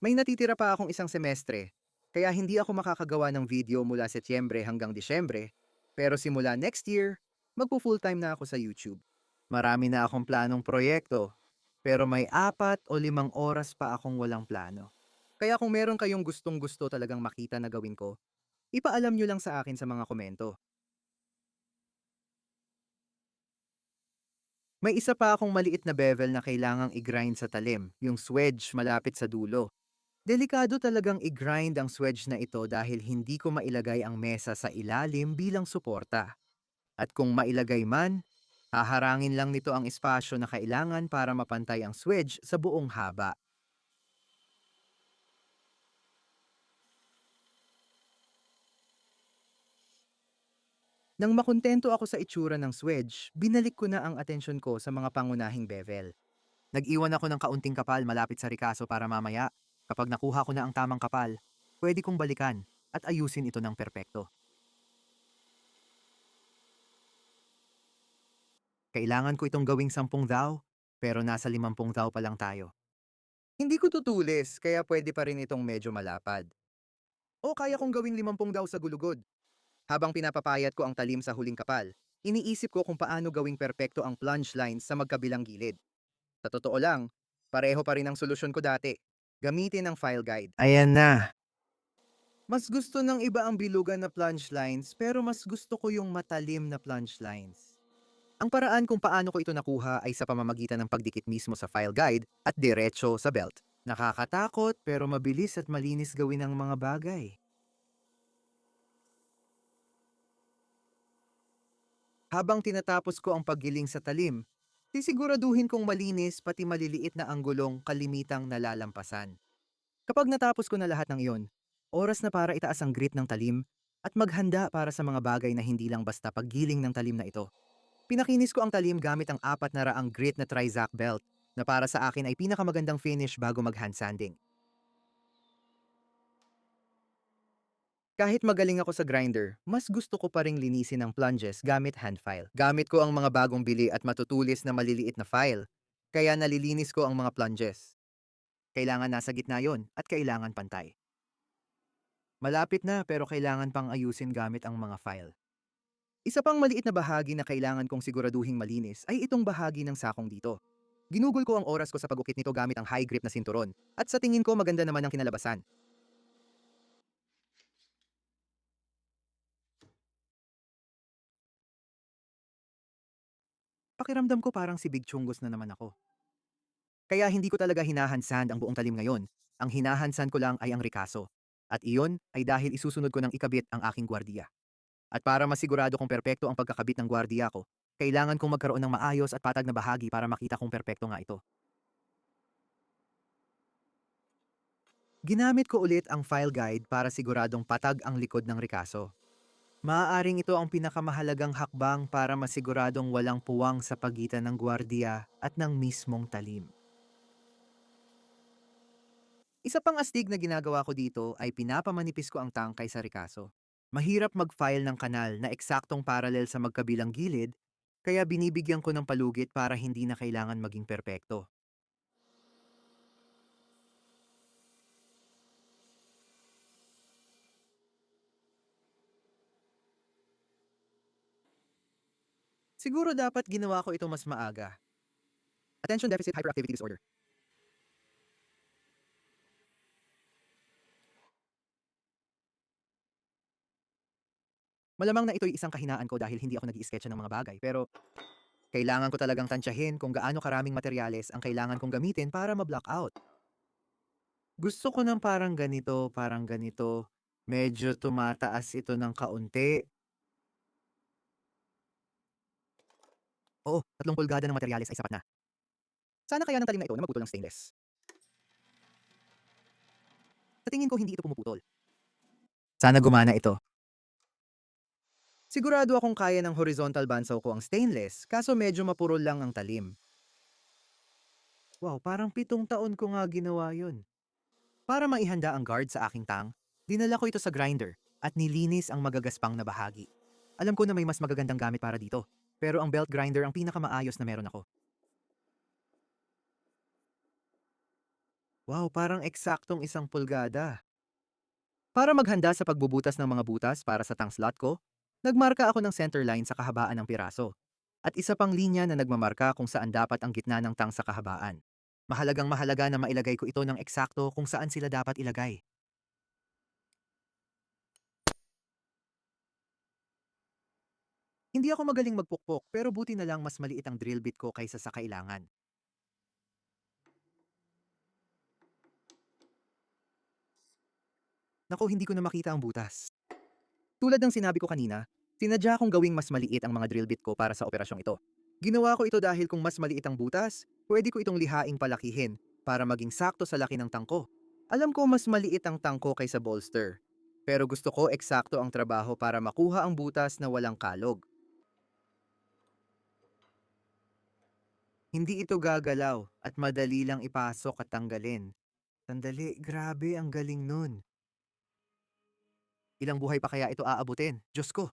May natitira pa akong isang semestre, kaya hindi ako makakagawa ng video mula Setyembre hanggang Disyembre, pero simula next year, magpo-full-time na ako sa YouTube. Marami na akong planong proyekto, pero may 4 o 5 oras pa akong walang plano. Kaya kung meron kayong gustong-gusto talagang makita na gawin ko, ipaalam nyo lang sa akin sa mga komento. May isa pa akong maliit na bevel na kailangang i-grind sa talim, yung swedge malapit sa dulo. Delikado talagang i-grind ang swedge na ito dahil hindi ko mailagay ang mesa sa ilalim bilang suporta. At kung mailagay man, haharangin lang nito ang espasyo na kailangan para mapantay ang swedge sa buong haba. Nang makontento ako sa itsura ng swedge, binalik ko na ang atensyon ko sa mga pangunahing bevel. Nag-iwan ako ng kaunting kapal malapit sa rikaso para mamaya, kapag nakuha ko na ang tamang kapal, pwede kong balikan at ayusin ito ng perpekto. Kailangan ko itong gawing 10 thou, pero nasa 50 thou pa lang tayo. Hindi ko tutulis, kaya pwede pa rin itong medyo malapad. O kaya kong gawing 50 daw sa gulugod. Habang pinapapayat ko ang talim sa huling kapal, iniisip ko kung paano gawing perpekto ang plunge lines sa magkabilang gilid. Sa totoo lang, pareho pa rin ang solusyon ko dati. Gamitin ang file guide. Ayan na. Mas gusto ng iba ang bilugan na plunge lines pero mas gusto ko yung matalim na plunge lines. Ang paraan kung paano ko ito nakuha ay sa pamamagitan ng pagdikit mismo sa file guide at diretso sa belt. Nakakatakot pero mabilis at malinis gawin ang mga bagay. Habang tinatapos ko ang paggiling sa talim, sisiguraduhin kong malinis pati maliliit na anggulong kalimitang nalalampasan. Kapag natapos ko na lahat ng iyon, oras na para itaas ang grit ng talim at maghanda para sa mga bagay na hindi lang basta paggiling ng talim na ito. Pinakinis ko ang talim gamit ang 400 grit na Trizac belt na para sa akin ay pinakamagandang finish bago mag-hand sanding. Kahit magaling ako sa grinder, mas gusto ko pa ring linisin ang plunges gamit hand file. Gamit ko ang mga bagong bili at matutulis na maliliit na file, kaya nalilinis ko ang mga plunges. Kailangan nasa gitna yon at kailangan pantay. Malapit na pero kailangan pang ayusin gamit ang mga file. Isa pang maliit na bahagi na kailangan kong siguraduhing malinis ay itong bahagi ng sakong dito. Ginugol ko ang oras ko sa pag-ukit nito gamit ang high grip na sinturon, at sa tingin ko maganda naman ang kinalabasan. Pakiramdam ko parang si Big Chungus na naman ako. Kaya hindi ko talaga hinahansan ang buong talim ngayon. Ang hinahansan ko lang ay ang rikaso. At iyon ay dahil isusunod ko ng ikabit ang aking gwardiya. At para masigurado kong perpekto ang pagkakabit ng gwardiya ko, kailangan kong magkaroon ng maayos at patag na bahagi para makita kung perpekto nga ito. Ginamit ko ulit ang file guide para siguradong patag ang likod ng rikaso. Maaaring ito ang pinakamahalagang hakbang para masiguradong walang puwang sa pagitan ng gwardiya at ng mismong talim. Isa pang astig na ginagawa ko dito ay pinapamanipis ko ang tangkay sa rikaso. Mahirap mag-file ng kanal na eksaktong paralel sa magkabilang gilid, kaya binibigyan ko ng palugit para hindi na kailangan maging perpekto. Siguro dapat ginawa ko ito mas maaga. Attention Deficit Hyperactivity Disorder. Malamang na ito'y isang kahinaan ko dahil hindi ako nag-i-sketcha ng mga bagay, pero kailangan ko talagang tansyahin kung gaano karaming materyales ang kailangan kong gamitin para ma-block out. Gusto ko ng parang ganito, parang ganito. Medyo tumataas ito ng kaunti. Oo, 3 pulgada ng materyales ay sapat na. Sana kaya ng talim na ito na magputol ng stainless. Sa tingin ko hindi ito pumuputol. Sana gumana ito. Sigurado akong kaya ng horizontal bandsaw ko ang stainless, kaso medyo mapurol lang ang talim. Wow, parang 7 taon ko nga ginawa yun. Para maihanda ang guard sa aking tang, dinala ko ito sa grinder at nilinis ang magagaspang na bahagi. Alam ko na may mas magagandang gamit para dito, pero ang belt grinder ang pinakamaayos na meron ako. Wow, parang eksaktong 1 pulgada. Para maghanda sa pagbubutas ng mga butas para sa tang slot ko, nagmarka ako ng center line sa kahabaan ng piraso. At isa pang linya na nagmamarka kung saan dapat ang gitna ng tang sa kahabaan. Mahalagang mahalaga na mailagay ko ito ng eksakto kung saan sila dapat ilagay. Hindi ako magaling magpukpok pero buti na lang mas maliit ang drill bit ko kaysa sa kailangan. Naku, hindi ko na makita ang butas. Tulad ng sinabi ko kanina, sinadya kong gawing mas maliit ang mga drill bit ko para sa operasyong ito. Ginawa ko ito dahil kung mas maliit ang butas, pwede ko itong lihaing palakihin para maging sakto sa laki ng tangko. Alam ko mas maliit ang tangko kaysa bolster. Pero gusto ko eksakto ang trabaho para makuha ang butas na walang kalog. Hindi ito gagalaw at madali lang ipasok at tanggalin. Sandali, grabe ang galing nun. Ilang buhay pa kaya ito aabutin? Diyos ko!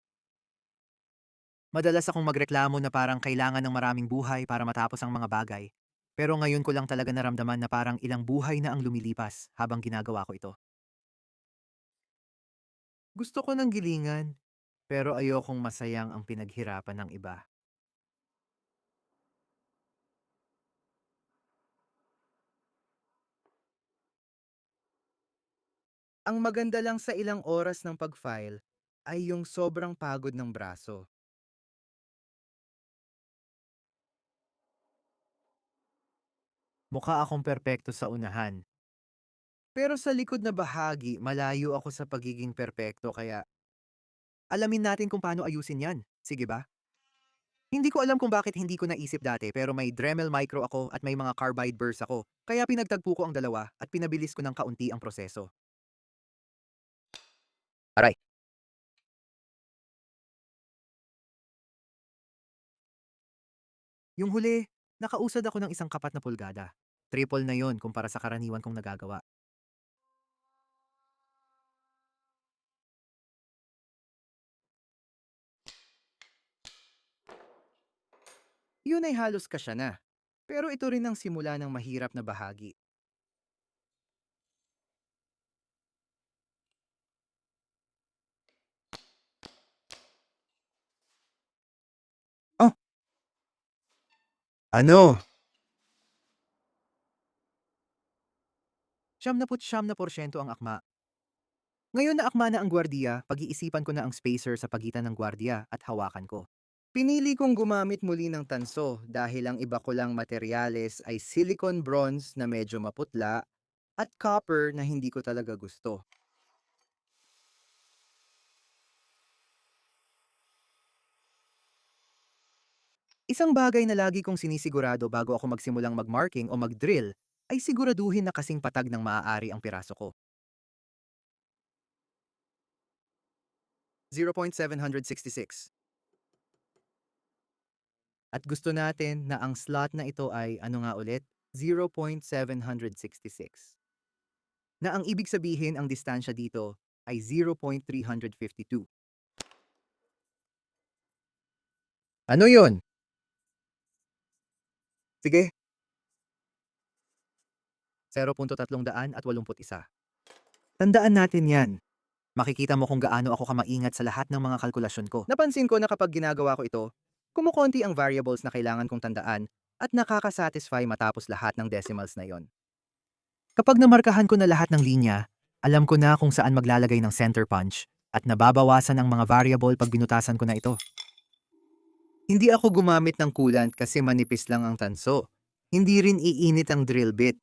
Madalas akong magreklamo na parang kailangan ng maraming buhay para matapos ang mga bagay. Pero ngayon ko lang talaga naramdaman na parang ilang buhay na ang lumilipas habang ginagawa ko ito. Gusto ko ng gilingan, pero ayokong masayang ang pinaghirapan ng iba. Ang maganda lang sa ilang oras ng pag-file ay yung sobrang pagod ng braso. Mukha akong perpekto sa unahan. Pero sa likod na bahagi, malayo ako sa pagiging perpekto kaya Alamin natin kung paano ayusin yan. Sige ba? Hindi ko alam kung bakit hindi ko naisip dati pero may Dremel Micro ako at may mga carbide burrs ako. Kaya pinagtagpo ko ang dalawa at pinabilis ko ng kaunti ang proseso. Aray! Yung huli, nakausad ako ng 1 4 pulgada. Triple na yon kumpara sa karaniwan kong nagagawa. Yun ay halos kasya na. Pero ito rin ang simula ng mahirap na bahagi. Oh, ano? 99% ang akma. Ngayon na akma na ang gwardiya, pag-iisipan ko na ang spacer sa pagitan ng gwardiya at hawakan ko. Pinili kong gumamit muli ng tanso dahil ang iba ko lang materyales ay silicone bronze na medyo maputla at copper na hindi ko talaga gusto. Isang bagay na lagi kong sinisigurado bago ako magsimulang mag-marking o mag-drill ay siguraduhin na kasing patag ng maaari ang piraso ko. 0.766. At gusto natin na ang slot na ito ay ano nga ulit? 0.766. Na ang ibig sabihin ang distansya dito ay 0.352. Ano yon? Sige. 0.381. Tandaan natin yan. Makikita mo kung gaano ako kamaingat sa lahat ng mga kalkulasyon ko. Napansin ko na kapag ginagawa ko ito, kumukonti ang variables na kailangan kong tandaan at nakakasatisfy matapos lahat ng decimals na yon. Kapag namarkahan ko na lahat ng linya, alam ko na kung saan maglalagay ng center punch at nababawasan ang mga variable pag binutasan ko na ito. Hindi ako gumamit ng coolant kasi manipis lang ang tanso. Hindi rin iinit ang drill bit.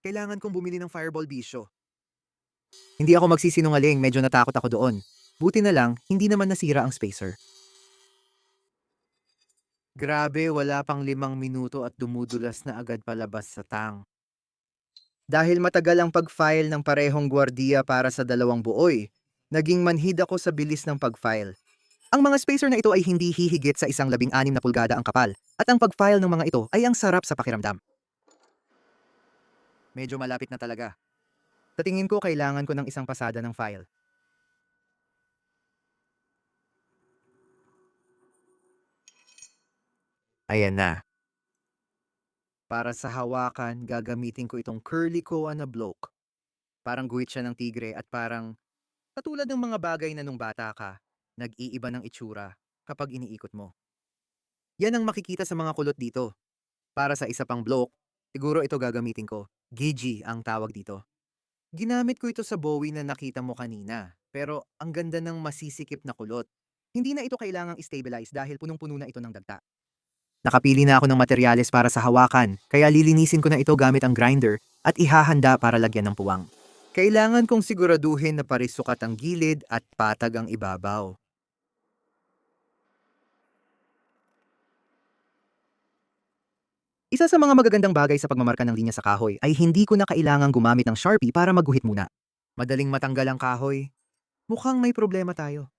Kailangan kong bumili ng fireball bisyo. Hindi ako magsisinungaling, medyo natakot ako doon. Buti na lang, hindi naman nasira ang spacer. Grabe, wala pang 5 minuto at dumudulas na agad palabas sa tang. Dahil matagal ang pag-file ng parehong gwardiya para sa dalawang buoy, naging manhid ako sa bilis ng pag-file. Ang mga spacer na ito ay hindi hihigit sa 16 na pulgada ang kapal, at ang pag-file ng mga ito ay ang sarap sa pakiramdam. Medyo malapit na talaga. Sa tingin ko, kailangan ko ng isang pasada ng file. Ayan na. Para sa hawakan, gagamitin ko itong curly koa na bloke. Parang guhit siya ng tigre at parang katulad ng mga bagay na nung bata ka, nag-iiba ng itsura kapag iniikot mo. Yan ang makikita sa mga kulot dito. Para sa isa pang bloke, siguro ito gagamitin ko. Gigi ang tawag dito. Ginamit ko ito sa Bowie na nakita mo kanina, pero ang ganda ng masisikip na kulot. Hindi na ito kailangang stabilize dahil punong-puno na ito ng dagta. Nakapili na ako ng materyales para sa hawakan, kaya lilinisin ko na ito gamit ang grinder at ihahanda para lagyan ng puwang. Kailangan kong siguraduhin na parisukat ang gilid at patag ang ibabaw. Isa sa mga magagandang bagay sa pagmamarka ng linya sa kahoy ay hindi ko na kailangang gumamit ng Sharpie para magguhit muna. Madaling matanggal ang kahoy. Mukhang may problema tayo.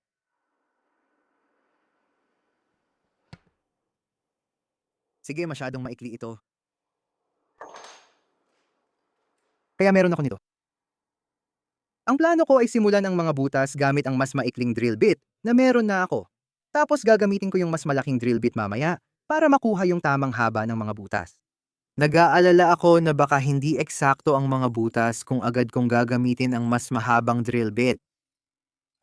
Sige, masyadong maikli ito. Kaya meron ako nito. Ang plano ko ay simulan ang mga butas gamit ang mas maikling drill bit na meron na ako. Tapos gagamitin ko yung mas malaking drill bit mamaya para makuha yung tamang haba ng mga butas. Nag-aalala ako na baka hindi eksakto ang mga butas kung agad kong gagamitin ang mas mahabang drill bit.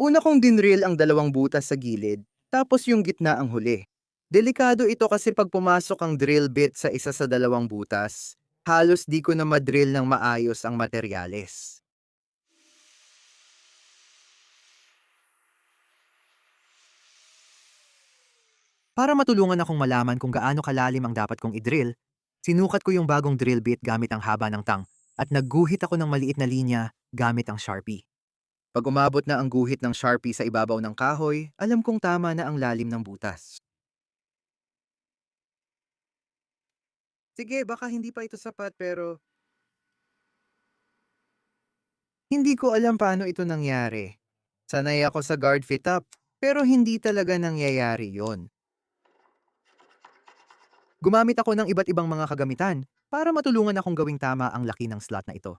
Una kong dinrill ang 2 butas sa gilid, tapos yung gitna ang huli. Delikado ito kasi pag pumasok ang drill bit sa isa sa 2 butas, halos di ko na madrill ng maayos ang materyales. Para matulungan akong malaman kung gaano kalalim ang dapat kong i-drill, sinukat ko yung bagong drill bit gamit ang haba ng tang at nagguhit ako ng maliit na linya gamit ang Sharpie. Pag umabot na ang guhit ng Sharpie sa ibabaw ng kahoy, alam kong tama na ang lalim ng butas. Sige, baka hindi pa ito sapat pero hindi ko alam paano ito nangyari. Sanay ako sa guard fit up, pero hindi talaga nangyayari yon. Gumamit ako ng iba't ibang mga kagamitan para matulungan akong gawing tama ang laki ng slot na ito.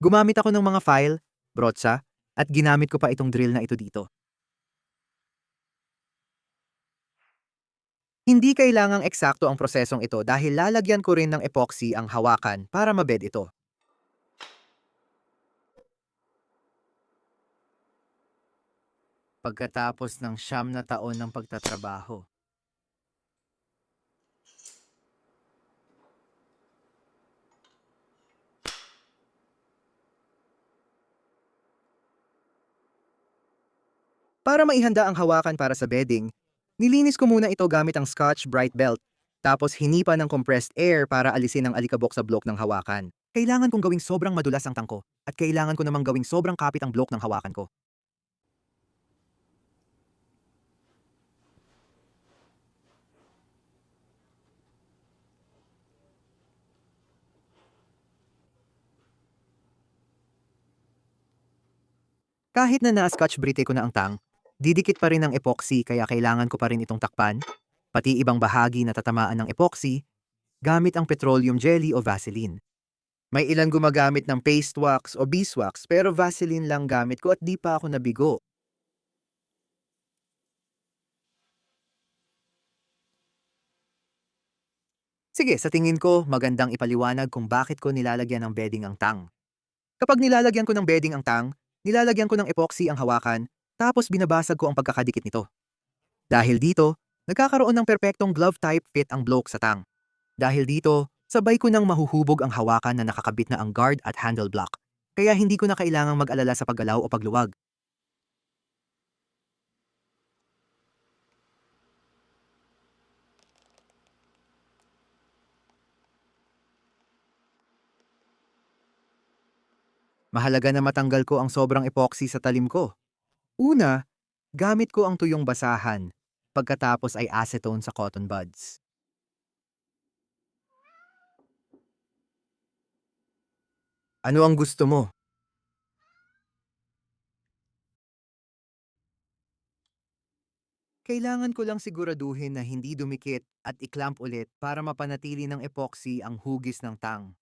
Gumamit ako ng mga file, brotsa, at ginamit ko pa itong drill na ito dito. Hindi kailangang eksakto ang prosesong ito dahil lalagyan ko rin ng epoxy ang hawakan para mabed ito. Pagkatapos ng 9 na taon ng pagtatrabaho, Para maihanda ang hawakan para sa bedding, nilinis ko muna ito gamit ang Scotch Brite Belt, tapos hinipa ng compressed air para alisin ang alikabok sa block ng hawakan. kailangan kong gawing sobrang madulas ang tangko at kailangan ko namang gawing sobrang kapit ang block ng hawakan ko. Kahit na na-scotch brite ko na ang tang, didikit pa rin ang epoxy kaya kailangan ko pa rin itong takpan, pati ibang bahagi na tatamaan ng epoxy, gamit ang petroleum jelly o Vaseline. May ilan gumagamit ng paste wax o beeswax pero Vaseline lang gamit ko at di pa ako nabigo. Sige, sa tingin ko, magandang ipaliwanag kung bakit ko nilalagyan ng bedding ang tang. Kapag nilalagyan ko ng bedding ang tang, nilalagyan ko ng epoxy ang hawakan, tapos binabasag ko ang pagkakadikit nito. Dahil dito, nagkakaroon ng perpektong glove-type fit ang block sa tang. Dahil dito, sabay ko nang mahuhubog ang hawakan na nakakabit na ang guard at handle block, kaya hindi ko na kailangang mag-alala sa paggalaw o pagluwag. Mahalaga na matanggal ko ang sobrang epoxy sa talim ko. Una, gamit ko ang tuyong basahan, pagkatapos ay acetone sa cotton buds. Ano ang gusto mo? Kailangan ko lang siguraduhin na hindi dumikit at iklamp ulit para mapanatili ng epoxy ang hugis ng tang.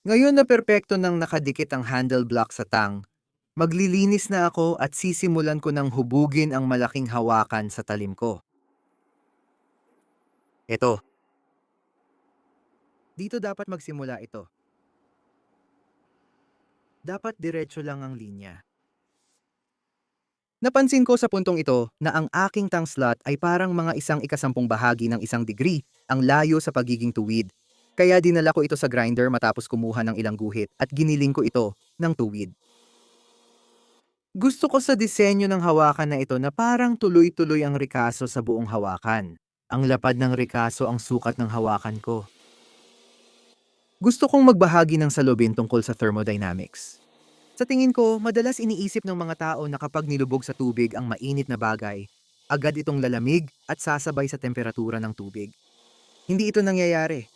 Ngayon na perpekto nang nakadikit ang handle block sa tang, maglilinis na ako at sisimulan ko ng hubugin ang malaking hawakan sa talim ko. Ito. Dito dapat magsimula ito. Dapat diretso lang ang linya. Napansin ko sa puntong ito na ang aking tang slot ay parang mga 1/10 bahagi ng 1 degree ang layo sa pagiging tuwid. Kaya dinala ko ito sa grinder matapos kumuha ng ilang guhit at giniling ko ito ng tuwid. Gusto ko sa disenyo ng hawakan na ito na parang tuloy-tuloy ang rikaso sa buong hawakan. Ang lapad ng rikaso ang sukat ng hawakan ko. Gusto kong magbahagi ng salubin tungkol sa thermodynamics. Sa tingin ko, madalas iniisip ng mga tao na kapag nilubog sa tubig ang mainit na bagay, agad itong lalamig at sasabay sa temperatura ng tubig. Hindi ito nangyayari.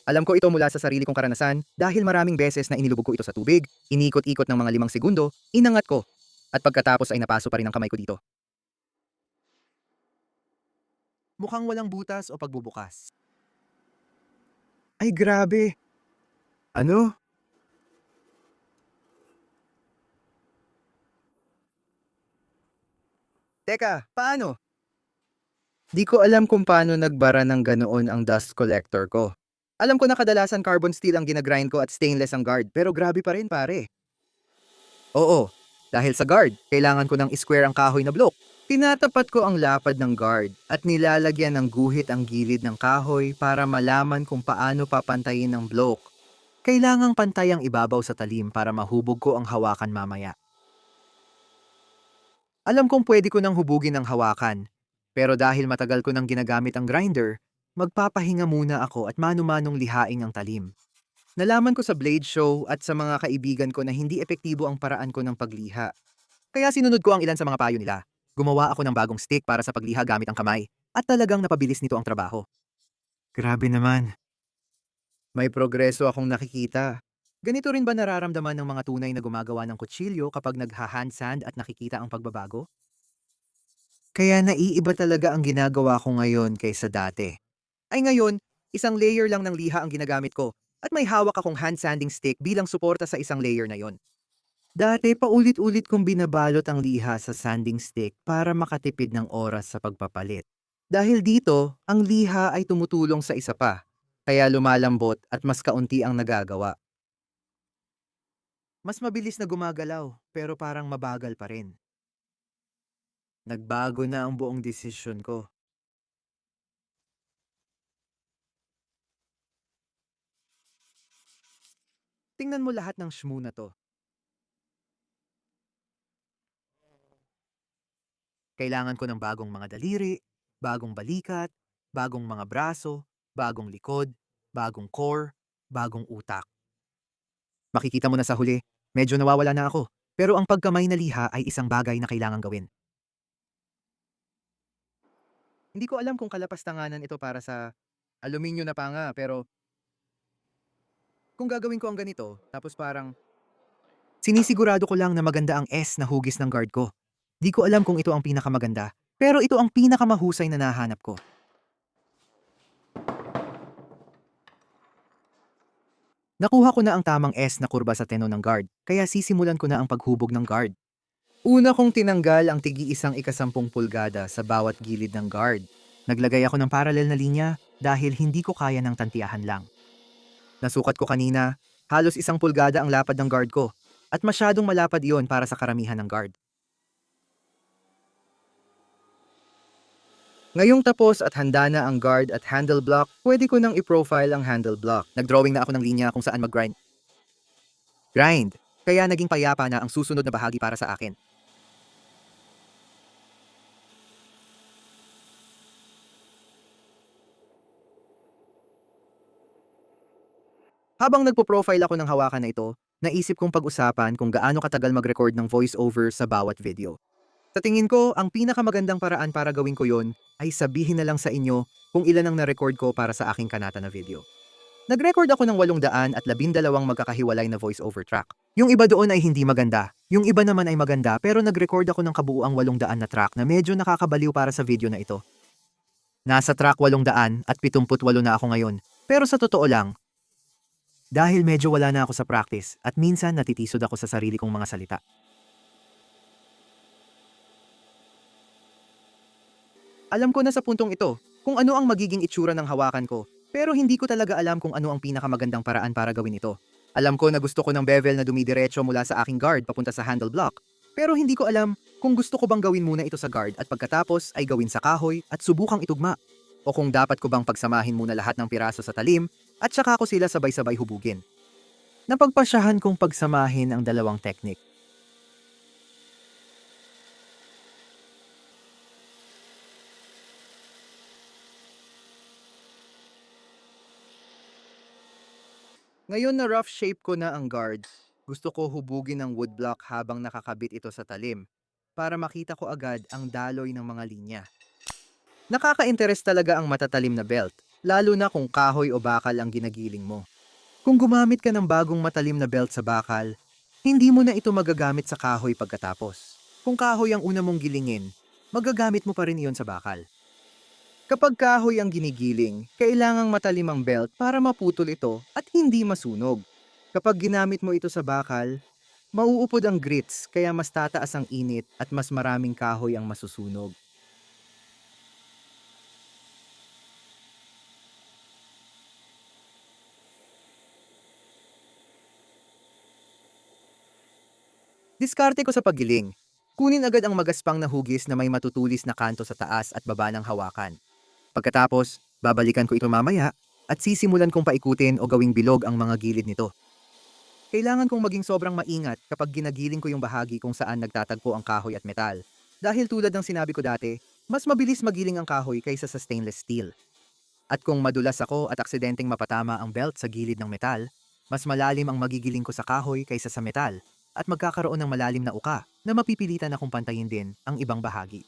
Alam ko ito mula sa sarili kong karanasan dahil maraming beses na inilubog ko ito sa tubig, inikot-ikot ng mga 5 segundo, inangat ko, at pagkatapos ay napaso pa rin ang kamay ko dito. Mukhang walang butas o pagbubukas. Ay grabe! Ano? Teka, paano? Di ko alam kung paano nagbara ng ganoon ang dust collector ko. Alam ko na kadalasan carbon steel ang ginagrind ko at stainless ang guard, pero grabe pa rin pare. Oo, dahil sa guard, kailangan ko ng square ang kahoy na block. Tinatapat ko ang lapad ng guard at nilalagyan ng guhit ang gilid ng kahoy para malaman kung paano papantayin ang block. Kailangang pantay ang ibabaw sa talim para mahubog ko ang hawakan mamaya. Alam kong pwede ko nang hubugin ang hawakan, pero dahil matagal ko nang ginagamit ang grinder, magpapahinga muna ako at mano-manong lihaing ang talim. Nalaman ko sa blade show at sa mga kaibigan ko na hindi epektibo ang paraan ko ng pagliha. Kaya sinunod ko ang ilan sa mga payo nila. Gumawa ako ng bagong stick para sa pagliha gamit ang kamay at talagang napabilis nito ang trabaho. Grabe naman. May progreso akong nakikita. Ganito rin ba nararamdaman ng mga tunay na gumagawa ng kutsilyo kapag nagha-hand sand at nakikita ang pagbabago? Kaya naiiba talaga ang ginagawa ko ngayon kaysa dati. Ay ngayon, Isang layer lang ng liha ang ginagamit ko at may hawak akong hand sanding stick bilang suporta sa isang layer na yon. Dati paulit-ulit kong binabalot ang liha sa sanding stick para makatipid ng oras sa pagpapalit. Dahil dito, ang liha ay tumutulong sa isa pa, kaya lumalambot at mas kaunti ang nagagawa. Mas mabilis na gumagalaw, pero parang mabagal pa rin. Nagbago na ang buong desisyon ko. Tingnan mo lahat ng shmoo na to. Kailangan ko ng bagong mga daliri, bagong balikat, bagong mga braso, bagong likod, bagong core, bagong utak. Makikita mo na sa huli, medyo nawawala na ako. Pero ang pagkamay na liha ay isang bagay na kailangan gawin. Hindi ko alam kung kalapastanganan ito para sa aluminyo na panga, pero kung gagawin ko ang ganito, tapos parang sinisigurado ko lang na maganda ang S na hugis ng guard ko. Di ko alam kung ito ang pinakamaganda, pero ito ang pinakamahusay na nahanap ko. Nakuha ko na ang tamang S na kurba sa teno ng guard, kaya sisimulan ko na ang paghubog ng guard. Una kong tinanggal ang tigi-isang ikasampung pulgada sa bawat gilid ng guard. Naglagay ako ng paralel na linya dahil hindi ko kaya ng tantiyahan lang. Nasukat ko kanina, halos 1 pulgada ang lapad ng guard ko at masyadong malapad iyon para sa karamihan ng guard. Ngayong tapos at handa na ang guard at handle block, pwede ko nang i-profile ang handle block. Nagdrawing na ako ng linya kung saan mag-grind. Grind, kaya naging payapa na ang susunod na bahagi para sa akin. Habang nagpo-profile ako ng hawakan na ito, naisip kong pag-usapan kung gaano katagal mag-record ng voice-over sa bawat video. Sa tingin ko, ang pinakamagandang paraan para gawin ko yon ay sabihin na lang sa inyo kung ilan ang na-record ko para sa aking kanata na video. Nag-record ako ng 812 magkakahiwalay na voice-over track. Yung iba doon ay hindi maganda. Yung iba naman ay maganda pero nag-record ako ng kabuuang 800 na track na medyo nakakabaliw para sa video na ito. Nasa track 878 na ako ngayon. Pero sa totoo lang, dahil medyo wala na ako sa practice at minsan natitisod ako sa sarili kong mga salita. Alam ko na sa puntong ito kung ano ang magiging itsura ng hawakan ko, pero hindi ko talaga alam kung ano ang pinakamagandang paraan para gawin ito. Alam ko na gusto ko ng bevel na dumidiretso mula sa aking guard papunta sa handle block, pero hindi ko alam kung gusto ko bang gawin muna ito sa guard at pagkatapos ay gawin sa kahoy at subukang itugma. O kung dapat ko bang pagsamahin muna lahat ng piraso sa talim at saka ko sila sabay-sabay hubugin. Napagpasyahan kong pagsamahin ang dalawang teknik. Ngayon na rough shape ko na ang guard, gusto ko hubugin ang woodblock habang nakakabit ito sa talim para makita ko agad ang daloy ng mga linya. Nakaka-interest talaga ang matatalim na belt, lalo na kung kahoy o bakal ang ginagiling mo. Kung gumamit ka ng bagong matalim na belt sa bakal, hindi mo na ito magagamit sa kahoy pagkatapos. Kung kahoy ang una mong gilingin, magagamit mo pa rin iyon sa bakal. Kapag kahoy ang ginigiling, kailangang matalim ang belt para maputol ito at hindi masunog. Kapag ginamit mo ito sa bakal, mauupod ang grits kaya mas tataas ang init at mas maraming kahoy ang masusunog. Diskarte ko sa paggiling. Kunin agad ang magaspang na hugis na may matutulis na kanto sa taas at baba ng hawakan. Pagkatapos, babalikan ko ito mamaya at sisimulan kong paikutin o gawing bilog ang mga gilid nito. Kailangan kong maging sobrang maingat kapag ginagiling ko yung bahagi kung saan nagtatagpo ang kahoy at metal. Dahil tulad ng sinabi ko dati, mas mabilis magiling ang kahoy kaysa sa stainless steel. At kung madulas ako at aksidenteng mapatama ang belt sa gilid ng metal, mas malalim ang magigiling ko sa kahoy kaysa sa metal at magkakaroon ng malalim na uka na mapipilitan akong pantayin din ang ibang bahagi.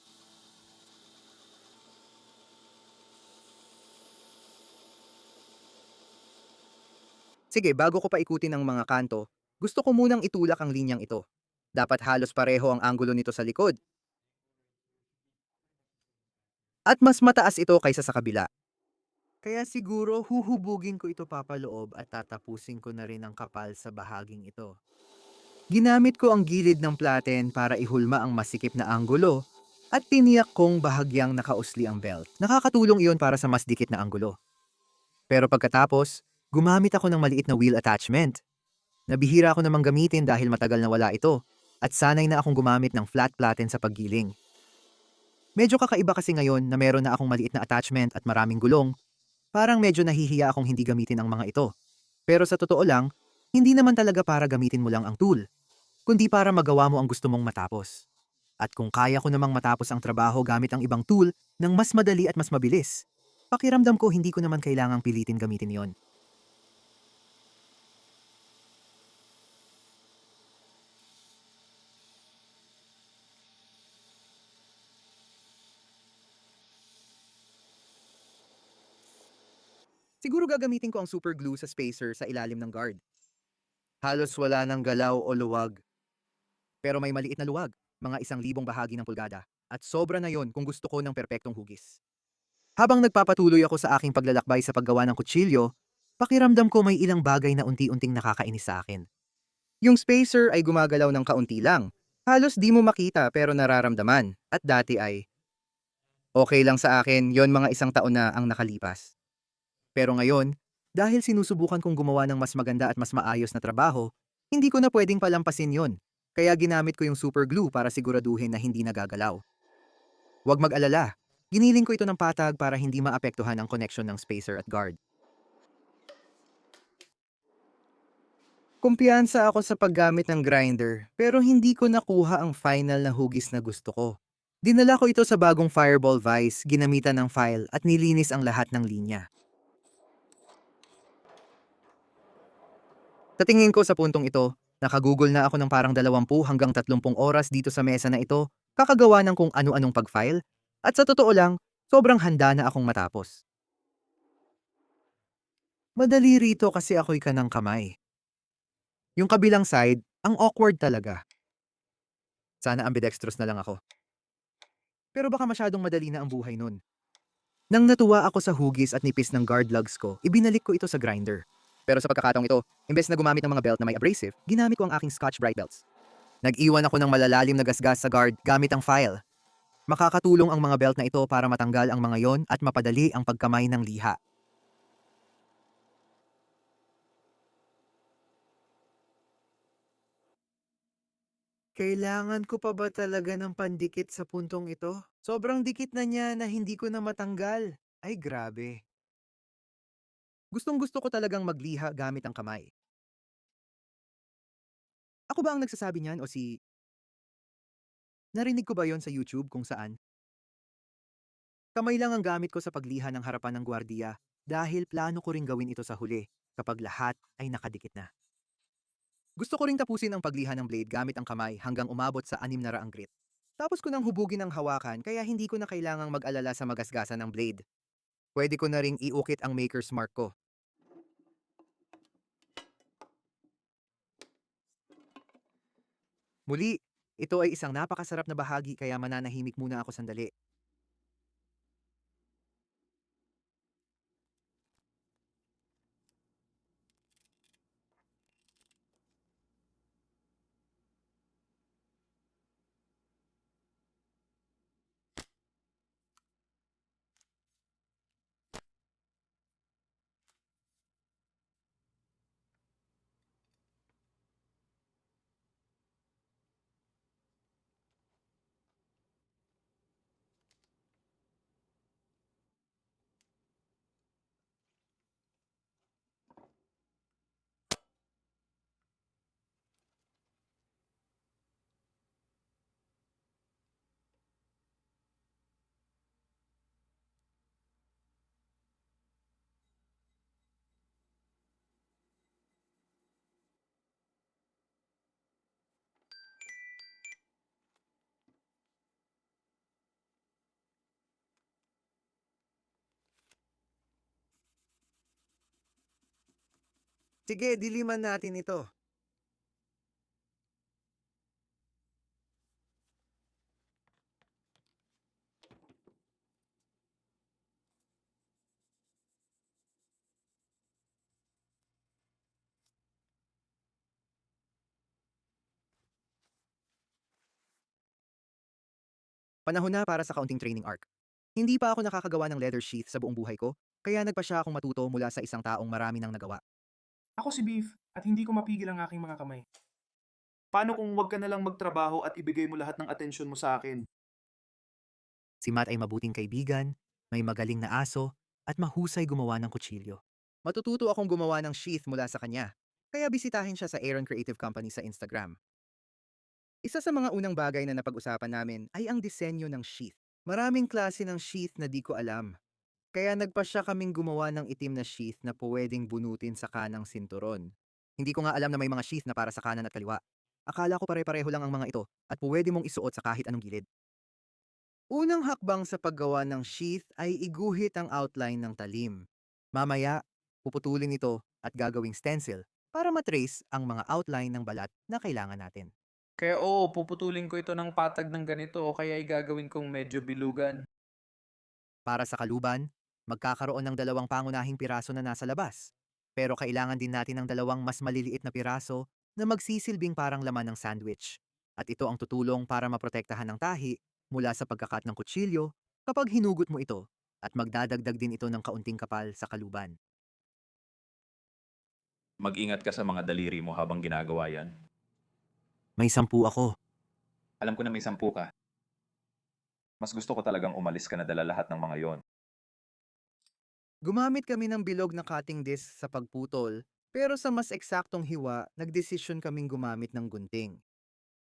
Sige, bago ko paikutin ang mga kanto, gusto ko munang itulak ang linyang ito. Dapat halos pareho ang anggulo nito sa likod. At mas mataas ito kaysa sa kabila. Kaya siguro huhubugin ko ito papaloob at tatapusin ko na rin ang kapal sa bahaging ito. Ginamit ko ang gilid ng platen para ihulma ang masikip na anggulo at tiniyak kong bahagyang nakausli ang belt. Nakakatulong iyon para sa mas dikit na anggulo. Pero pagkatapos, gumamit ako ng maliit na wheel attachment. Nabihira ako namang gamitin dahil matagal na wala ito at sanay na akong gumamit ng flat platen sa paggiling. Medyo kakaiba kasi ngayon na meron na akong maliit na attachment at maraming gulong. Parang medyo nahihiya akong hindi gamitin ang mga ito. Pero sa totoo lang, hindi naman talaga para gamitin mo lang ang tool, kundi para magawa mo ang gusto mong matapos. At kung kaya ko namang matapos ang trabaho gamit ang ibang tool ng mas madali at mas mabilis, pakiramdam ko hindi ko naman kailangang pilitin gamitin yon. Siguro gagamitin ko ang super glue sa spacer sa ilalim ng guard. Halos wala ng galaw o luwag. Pero may maliit na luwag, mga 1,000 bahagi ng pulgada. At sobra na yon kung gusto ko ng perpektong hugis. Habang nagpapatuloy ako sa aking paglalakbay sa paggawa ng kutsilyo, pakiramdam ko may ilang bagay na unti-unting nakakainis sa akin. Yung spacer ay gumagalaw ng kaunti lang. Halos di mo makita pero nararamdaman. At dati ay, okay lang sa akin, yon mga 1 taon na ang nakalipas. Pero ngayon, dahil sinusubukan kong gumawa ng mas maganda at mas maayos na trabaho, hindi ko na pwedeng palampasin yon. Kaya ginamit ko yung super glue para siguraduhin na hindi nagagalaw. Huwag mag-alala, giniling ko ito ng patag para hindi maapektuhan ang connection ng spacer at guard. Kumpiyansa ako sa paggamit ng grinder pero hindi ko nakuha ang final na hugis na gusto ko. Dinala ko ito sa bagong fireball vise, ginamitan ng file at nilinis ang lahat ng linya. Sa tingin ko sa puntong ito, nakagugol na ako ng parang 20 hanggang 30 oras dito sa mesa na ito, kakagawa ng kung ano-anong pag-file, at sa totoo lang, sobrang handa na akong matapos. Madali rito kasi ako'y kanang kamay. Yung kabilang side, ang awkward talaga. Sana ambidextrous na lang ako. Pero baka masyadong madali na ang buhay nun. Nang natuwa ako sa hugis at nipis ng guard lugs ko, ibinalik ko ito sa grinder. Pero sa pagkakataong ito, imbes na gumamit ng mga belt na may abrasive, ginamit ko ang aking Scotch Brite belts. Nag-iwan ako ng malalalim na gasgas sa guard gamit ang file. Makakatulong ang mga belt na ito para matanggal ang mga yon at mapadali ang pagkamay ng liha. Kailangan ko pa ba talaga ng pandikit sa puntong ito? Sobrang dikit na niya na hindi ko na matanggal. Ay grabe. Gustong gusto ko talagang magliha gamit ang kamay. Ako ba ang nagsasabi niyan o si... Narinig ko ba yon sa YouTube kung saan? Kamay lang ang gamit ko sa pagliha ng harapan ng gwardiya dahil plano ko ring gawin ito sa huli kapag lahat ay nakadikit na. Gusto ko ring tapusin ang pagliha ng blade gamit ang kamay hanggang umabot sa 600 grit. Tapos ko nang hubugin ang hawakan kaya hindi ko na kailangang mag-alala sa magasgasan ng blade. Pwede ko na ring iukit ang maker's mark ko. Muli, ito ay isang napakasarap na bahagi kaya mananahimik muna ako sandali. Sige, diliman natin ito. Panahon na para sa kaunting training arc. Hindi pa ako nakakagawa ng leather sheath sa buong buhay ko, kaya nagpa siya akong matuto mula sa isang taong marami nang nagawa. Ako si Beef at hindi ko mapigil ang aking mga kamay. Paano kung wag ka na lang magtrabaho at ibigay mo lahat ng atensyon mo sa akin? Si Matt ay mabuting kaibigan, may magaling na aso, at mahusay gumawa ng kutsilyo. Matututo akong gumawa ng sheath mula sa kanya, kaya bisitahin siya sa Aaron Creative Company sa Instagram. Isa sa mga unang bagay na napag-usapan namin ay ang disenyo ng sheath. Maraming klase ng sheath na di ko alam. Kaya nagpa siya kaming gumawa ng itim na sheath na pwedeng bunutin sa kanang sinturon. Hindi ko nga alam na may mga sheath na para sa kanan at kaliwa. Akala ko pare-pareho lang ang mga ito at pwede mong isuot sa kahit anong gilid. Unang hakbang sa paggawa ng sheath ay iguhit ang outline ng talim. Mamaya, puputulin ito at gagawing stencil para matrace ang mga outline ng balat na kailangan natin. Kaya oo, puputulin ko ito ng patag ng ganito o kaya igagawin kong medyo bilugan. Para sa kaluban, magkakaroon ng dalawang pangunahing piraso na nasa labas. Pero kailangan din natin ng dalawang mas maliliit na piraso na magsisilbing parang laman ng sandwich. At ito ang tutulong para maprotektahan ng tahi mula sa pagkakat ng kutsilyo kapag hinugot mo ito at magdadagdag din ito ng kaunting kapal sa kaluban. Mag-ingat ka sa mga daliri mo habang ginagawa yan. May 10 ako. Alam ko na may 10 ka. Mas gusto ko talagang umalis ka na dala lahat ng mga yon. Gumamit kami ng bilog na cutting disc sa pagputol, pero sa mas eksaktong hiwa, nagdesisyon kaming gumamit ng gunting.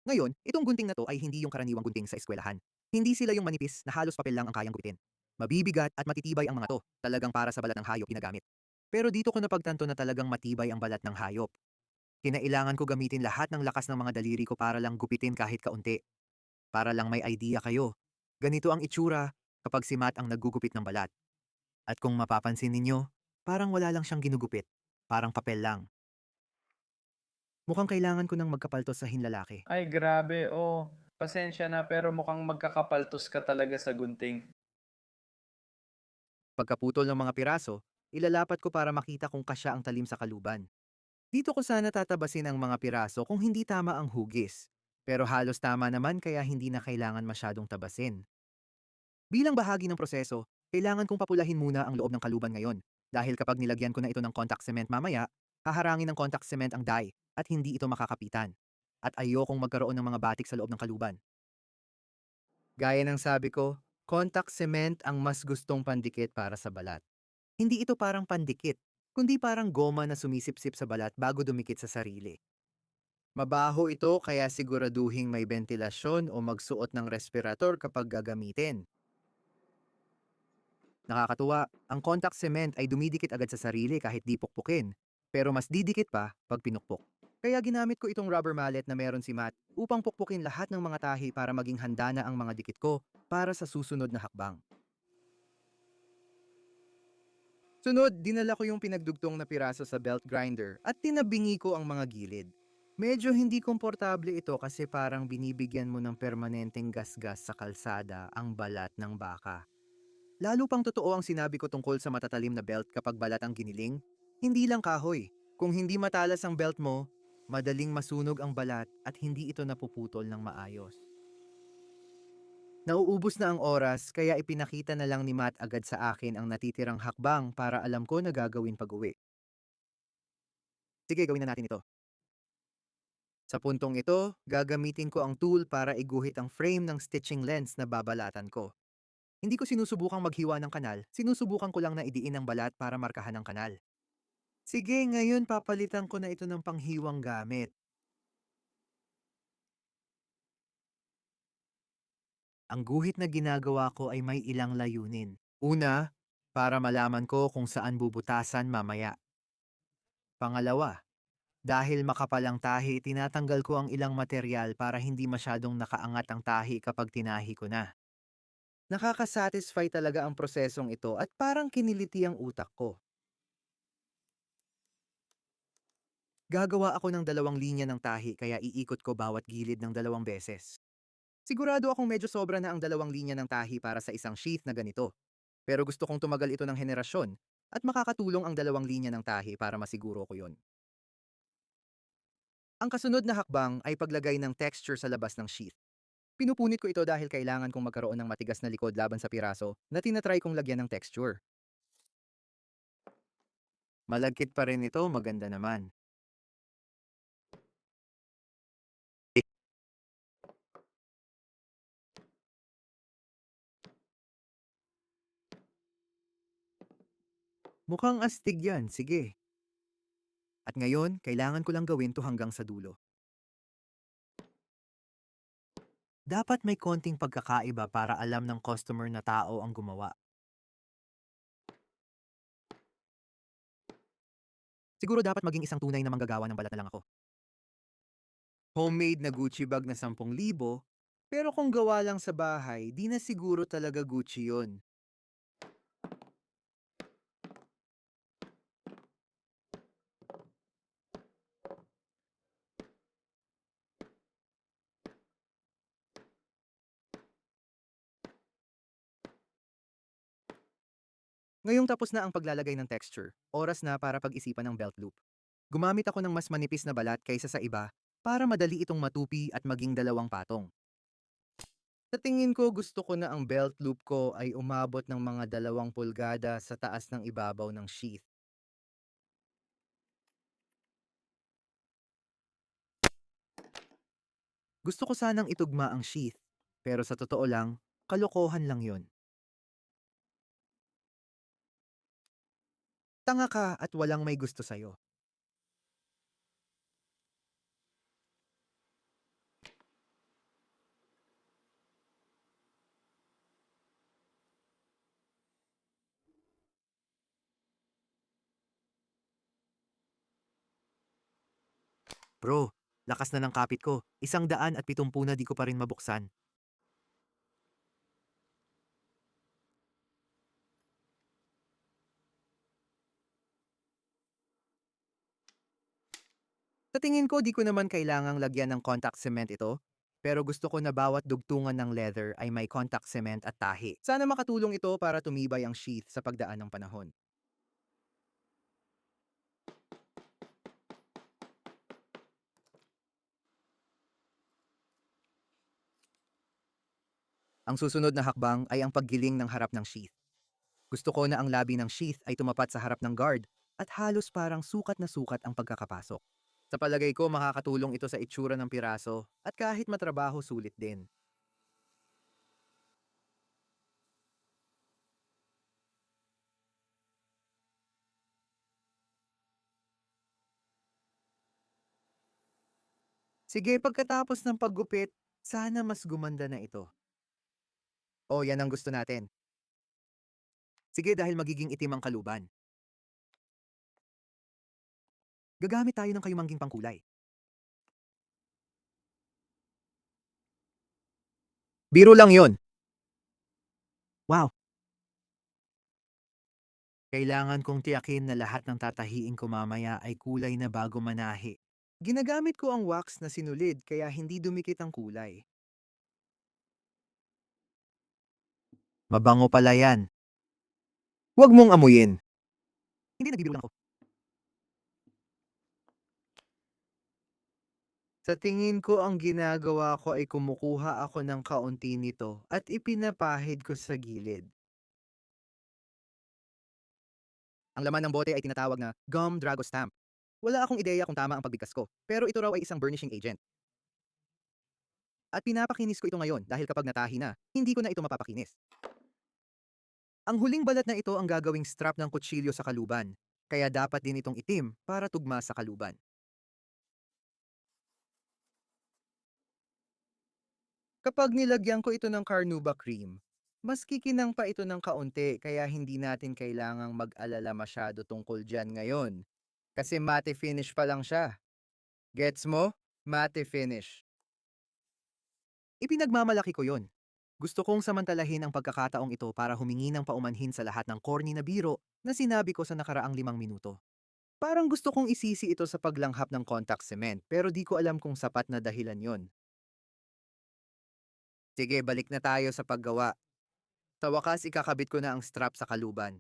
Ngayon, itong gunting na to ay hindi yung karaniwang gunting sa eskwelahan. Hindi sila yung manipis na halos papel lang ang kayang gupitin. Mabibigat at matitibay ang mga to, talagang para sa balat ng hayop ginagamit. Pero dito ko napagtanto na talagang matibay ang balat ng hayop. Kinailangan ko gamitin lahat ng lakas ng mga daliri ko para lang gupitin kahit kaunti. Para lang may idea kayo. Ganito ang itsura kapag si Matt ang naggugupit ng balat. At kung mapapansin ninyo, parang wala lang siyang ginugupit. Parang papel lang. Mukhang kailangan ko ng magkapaltos sa hinlalaki. Ay grabe, oh. Pasensya na pero mukhang magkakapaltos ka talaga sa gunting. Pagkaputol ng mga piraso, ilalapat ko para makita kung kasya ang talim sa kaluban. Dito ko sana tatabasin ang mga piraso kung hindi tama ang hugis. Pero halos tama naman kaya hindi na kailangan masyadong tabasin. Bilang bahagi ng proseso, kailangan kong papulahin muna ang loob ng kaluban ngayon. Dahil kapag nilagyan ko na ito ng contact cement mamaya, haharangin ng contact cement ang dye at hindi ito makakapitan. At ayokong magkaroon ng mga batik sa loob ng kaluban. Gaya ng sabi ko, contact cement ang mas gustong pandikit para sa balat. Hindi ito parang pandikit, kundi parang goma na sumisipsip sa balat bago dumikit sa sarili. Mabaho ito kaya siguraduhing may ventilasyon o magsuot ng respirator kapag gagamitin. Nakakatuwa, ang contact cement ay dumidikit agad sa sarili kahit di pukpukin, pero mas didikit pa pag pinukpok. Kaya ginamit ko itong rubber mallet na meron si Matt upang pukpukin lahat ng mga tahi para maging handa na ang mga dikit ko para sa susunod na hakbang. Sunod, dinala ko yung pinagdugtong na piraso sa belt grinder at tinabingi ko ang mga gilid. Medyo hindi komportable ito kasi parang binibigyan mo ng permanenteng gasgas sa kalsada ang balat ng baka. Lalo pang totoo ang sinabi ko tungkol sa matatalim na belt kapag balat ang giniling. Hindi lang kahoy. Kung hindi matalas ang belt mo, madaling masunog ang balat at hindi ito napuputol ng maayos. Nauubos na ang oras kaya ipinakita na lang ni Matt agad sa akin ang natitirang hakbang para alam ko na gagawin pag-uwi. Sige, gawin na natin ito. Sa puntong ito, gagamitin ko ang tool para iguhit ang frame ng stitching lens na babalatan ko. Hindi ko sinusubukang maghiwa ng kanal, sinusubukan ko lang na idiin ang balat para markahan ang kanal. Sige, ngayon papalitan ko na ito ng panghiwang gamit. Ang guhit na ginagawa ko ay may ilang layunin. Una, para malaman ko kung saan bubutasan mamaya. Pangalawa, dahil makapal ang tahi, tinatanggal ko ang ilang material para hindi masyadong nakaangat ang tahi kapag tinahi ko na. Nakakasatisfy talaga ang prosesong ito at parang kiniliti ang utak ko. Gagawa ako ng 2 linya ng tahi kaya iikot ko bawat gilid ng 2 beses. Sigurado akong medyo sobra na ang 2 linya ng tahi para sa isang sheath na ganito. Pero gusto kong tumagal ito ng henerasyon at makakatulong ang 2 linya ng tahi para masiguro ko yon. Ang kasunod na hakbang ay paglagay ng texture sa labas ng sheath. Pinupunit ko ito dahil kailangan kong magkaroon ng matigas na likod laban sa piraso na tinatry kong lagyan ng texture. Malagkit pa rin ito, maganda naman. Mukhang astig yan, sige. At ngayon, kailangan ko lang gawin to hanggang sa dulo. Dapat may konting pagkakaiba para alam ng customer na tao ang gumawa. Siguro dapat maging isang tunay na manggagawa ng balat na lang ako. Homemade na Gucci bag na 10,000, pero kung gawa lang sa bahay, di na siguro talaga Gucci yon. Ngayong tapos na ang paglalagay ng texture, oras na para pag-isipan ng belt loop. Gumamit ako ng mas manipis na balat kaysa sa iba para madali itong matupi at maging dalawang patong. Sa tingin ko, gusto ko na ang belt loop ko ay umabot ng mga 2 pulgada sa taas ng ibabaw ng sheath. Gusto ko sanang itugma ang sheath, pero sa totoo lang, kalokohan lang yon. Tanga ka at walang may gusto sa'yo. Bro, lakas na ng kapit ko. 170 na di ko pa rin mabuksan. Sa tingin ko, di ko naman kailangang lagyan ng contact cement ito, pero gusto ko na bawat dugtungan ng leather ay may contact cement at tahi. Sana makatulong ito para tumibay ang sheath sa pagdaan ng panahon. Ang susunod na hakbang ay ang paggiling ng harap ng sheath. Gusto ko na ang labi ng sheath ay tumapat sa harap ng guard at halos parang sukat na sukat ang pagkakapasok. Sa palagay ko, makakatulong ito sa itsura ng piraso at kahit matrabaho, sulit din. Sige, pagkatapos ng paggupit, sana mas gumanda na ito. Oh, yan ang gusto natin. Sige, dahil magiging itim ang kaluban. Gagamit tayo ng kayumangging pangkulay. Biro lang yon. Wow! Kailangan kong tiyakin na lahat ng tatahiin ko mamaya ay kulay na bago manahi. Ginagamit ko ang wax na sinulid kaya hindi dumikit ang kulay. Mabango pala yan. Huwag mong amuyin. Hindi, nagbibiro lang ako. Sa tingin ko, ang ginagawa ko ay kumukuha ako ng kaunti nito at ipinapahid ko sa gilid. Ang laman ng bote ay tinatawag na gum drago stamp. Wala akong ideya kung tama ang pagbigkas ko, pero ito raw ay isang burnishing agent. At pinapakinis ko ito ngayon dahil kapag natahi na, hindi ko na ito mapapakinis. Ang huling balat na ito ang gagawing strap ng kutsilyo sa kaluban, kaya dapat din itong itim para tugma sa kaluban. Kapag nilagyan ko ito ng carnauba cream, mas kikinang pa ito ng kaunti kaya hindi natin kailangang mag-alala masyado tungkol dyan ngayon. Kasi matte finish pa lang siya. Gets mo? Matte finish. Ipinagmamalaki ko yon. Gusto kong samantalahin ang pagkakataong ito para humingi ng paumanhin sa lahat ng corny na biro na sinabi ko sa nakaraang 5 minuto. Parang gusto kong isisi ito sa paglanghap ng contact cement pero di ko alam kung sapat na dahilan yon. Sige, balik na tayo sa paggawa. Sa wakas, ikakabit ko na ang strap sa kaluban.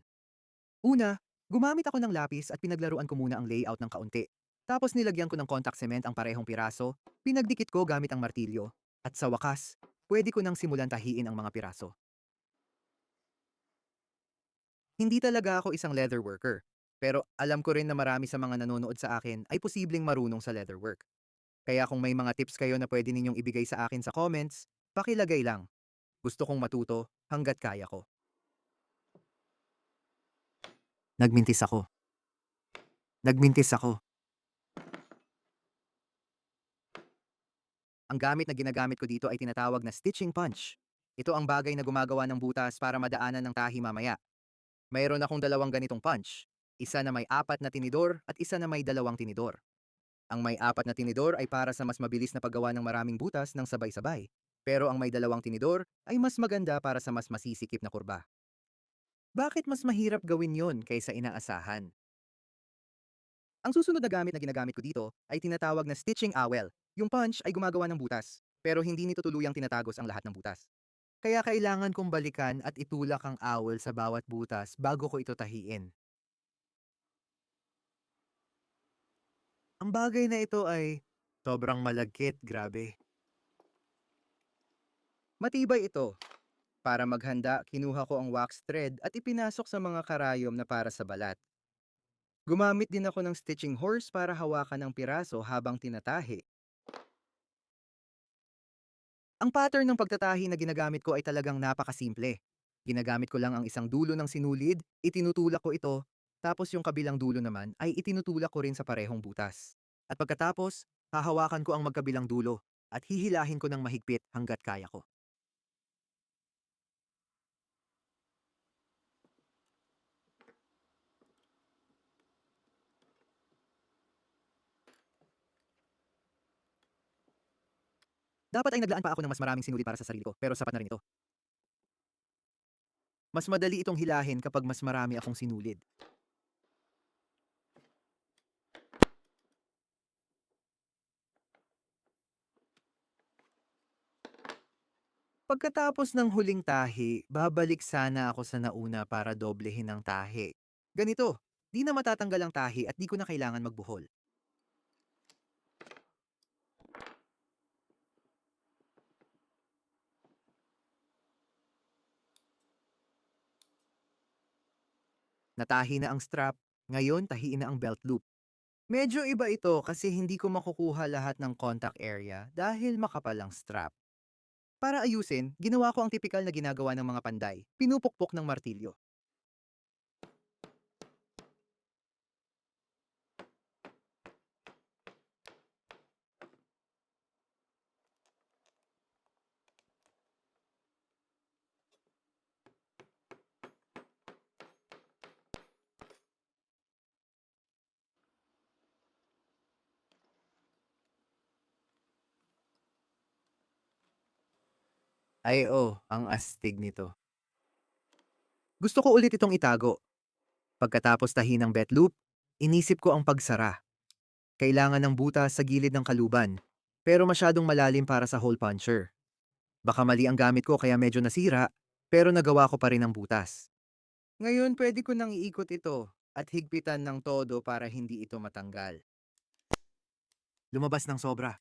Una, gumamit ako ng lapis at pinaglaruan ko muna ang layout ng kaunti. Tapos nilagyan ko ng contact cement ang parehong piraso, pinagdikit ko gamit ang martilyo. At sa wakas, pwede ko nang simulan tahiin ang mga piraso. Hindi talaga ako isang leather worker, pero alam ko rin na marami sa mga nanonood sa akin ay posibleng marunong sa leather work. Kaya kung may mga tips kayo na pwede ninyong ibigay sa akin sa comments, pakilagay lang. Gusto kong matuto hanggat kaya ko. Nagmintis ako. Nagmintis ako. Ang gamit na ginagamit ko dito ay tinatawag na stitching punch. Ito ang bagay na gumagawa ng butas para madaanan ng tahi mamaya. Mayroon akong dalawang ganitong punch. Isa na may 4 na tinidor at isa na may 2 tinidor. Ang may 4 na tinidor ay para sa mas mabilis na paggawa ng maraming butas ng sabay-sabay. Pero ang may 2 tinidor ay mas maganda para sa mas masisikip na kurba. Bakit mas mahirap gawin yon kaysa inaasahan? Ang susunod na gamit na ginagamit ko dito ay tinatawag na stitching awel. Yung punch ay gumagawa ng butas, pero hindi nito tuluyang tinatagos ang lahat ng butas. Kaya kailangan kong balikan at itulak ang awel sa bawat butas bago ko ito tahiin. Ang bagay na ito ay sobrang malagkit, grabe. Matibay ito. Para maghanda, kinuha ko ang wax thread at ipinasok sa mga karayom na para sa balat. Gumamit din ako ng stitching horse para hawakan ang piraso habang tinatahi. Ang pattern ng pagtatahi na ginagamit ko ay talagang napakasimple. Ginagamit ko lang ang isang dulo ng sinulid, itinutulak ko ito, tapos yung kabilang dulo naman ay itinutulak ko rin sa parehong butas. At pagkatapos, hahawakan ko ang magkabilang dulo at hihilahin ko ng mahigpit hanggat kaya ko. Dapat ay naglaan pa ako ng mas maraming sinulid para sa sarili ko, pero sapat na rin ito. Mas madali itong hilahin kapag mas marami akong sinulid. Pagkatapos ng huling tahi, babalik sana ako sa nauna para doblehin ang tahi. Ganito, di na matatanggal ang tahi at di ko na kailangan magbuhol. Natahi na ang strap, ngayon tahiin na ang belt loop. Medyo iba ito kasi hindi ko makukuha lahat ng contact area dahil makapal ang strap. Para ayusin, ginawa ko ang tipikal na ginagawa ng mga panday, pinupukpok ng martilyo. Ay ang astig nito. Gusto ko ulit itong itago. Pagkatapos tahi ng belt loop, inisip ko ang pagsara. Kailangan ng butas sa gilid ng kaluban, pero masyadong malalim para sa hole puncher. Baka mali ang gamit ko kaya medyo nasira, pero nagawa ko pa rin ang butas. Ngayon pwede ko nang iikot ito at higpitan ng todo para hindi ito matanggal. Lumabas ng sobra.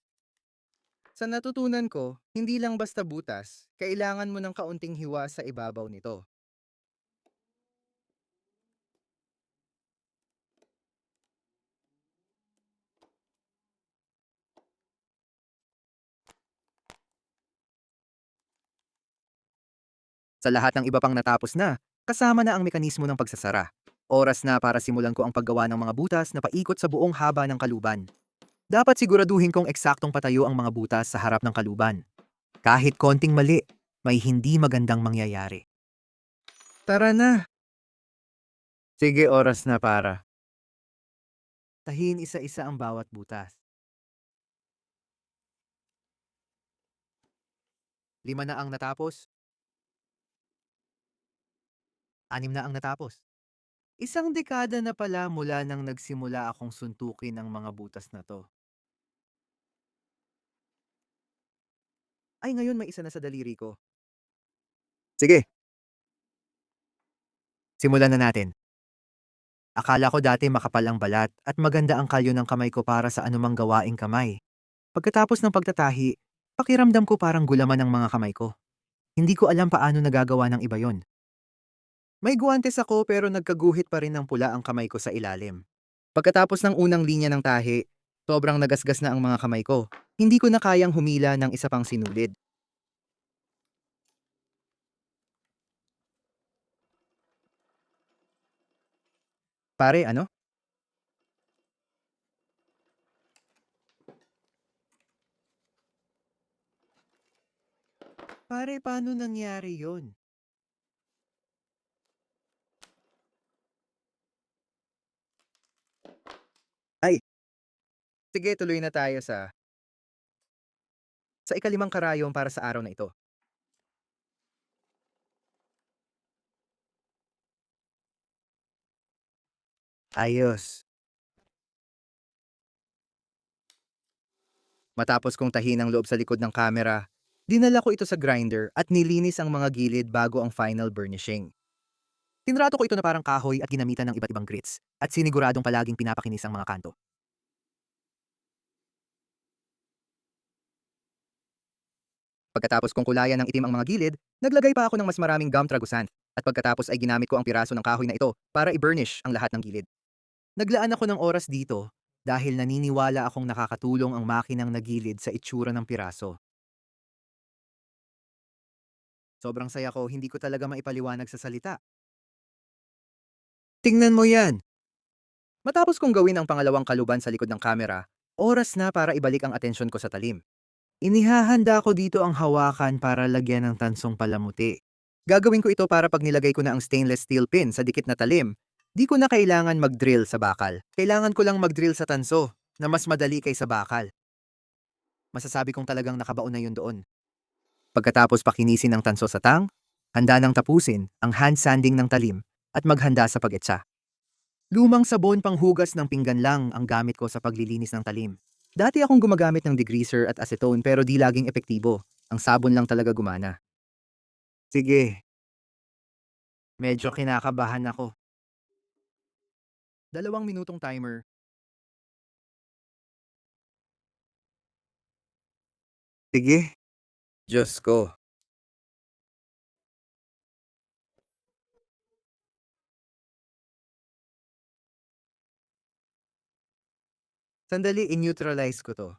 Sa natutunan ko, hindi lang basta butas, kailangan mo ng kaunting hiwa sa ibabaw nito. Sa lahat ng iba pang natapos na, kasama na ang mekanismo ng pagsasara. Oras na para simulan ko ang paggawa ng mga butas na paikot sa buong haba ng kaluban. Dapat siguraduhin kong eksaktong patayo ang mga butas sa harap ng kaluban. Kahit konting mali, may hindi magandang mangyayari. Tara na! Sige, oras na para. Tahin isa-isa ang bawat butas. 5 na ang natapos. 6 na ang natapos. Isang dekada na pala mula nang nagsimula akong suntukin ang mga butas na to. Ay, ngayon may isa na sa daliri ko. Sige. Simulan na natin. Akala ko dati makapal ang balat at maganda ang kalyo ng kamay ko para sa anumang gawaing kamay. Pagkatapos ng pagtatahi, Pakiramdam ko parang gulaman ang mga kamay ko. Hindi ko alam paano nagagawa ng iba yon. May guwantes ako pero nagkaguhit pa rin ng pula ang kamay ko sa ilalim. Pagkatapos ng unang linya ng tahi, sobrang nagasgas na ang mga kamay ko. Hindi ko na kayang humila ng isa pang sinulid. Pare, ano? Pare, paano nangyari yon? Sige, tuloy na tayo sa ikalimang karayom para sa araw na ito. Ayos. Matapos kong tahin ang loob sa likod ng kamera, dinala ko ito sa grinder at nilinis ang mga gilid bago ang final burnishing. Tinrato ko ito na parang kahoy at ginamitan ng iba't ibang grits at siniguradong palaging pinapakinis ang mga kanto. Pagkatapos kong kulayan ng itim ang mga gilid, naglagay pa ako ng mas maraming gum tragusan at pagkatapos ay ginamit ko ang piraso ng kahoy na ito para i-burnish ang lahat ng gilid. Naglaan ako ng oras dito dahil naniniwala akong nakakatulong ang makinang nagilid sa itsura ng piraso. Sobrang saya ko, hindi ko talaga maipaliwanag sa salita. Tingnan mo yan! Matapos kong gawin ang pangalawang kaluban sa likod ng kamera, oras na para ibalik ang atensyon ko sa talim. Inihahanda ko dito ang hawakan para lagyan ng tansong palamuti. Gagawin ko ito para pag nilagay ko na ang stainless steel pin sa dikit na talim, di ko na kailangan mag-drill sa bakal. Kailangan ko lang mag-drill sa tanso na mas madali kaysa bakal. Masasabi kong talagang nakabaon na yun doon. Pagkatapos pakinisin ang tanso sa tang, handa nang tapusin ang hand sanding ng talim at maghanda sa pag-etsa. Lumang sabon panghugas ng pinggan lang ang gamit ko sa paglilinis ng talim. Dati akong gumagamit ng degreaser at acetone pero di laging epektibo. Ang sabon lang talaga gumana. Sige. Medyo kinakabahan ako. 2 minutong timer. Sige. Diyos ko. Sandali, in-neutralize ko to.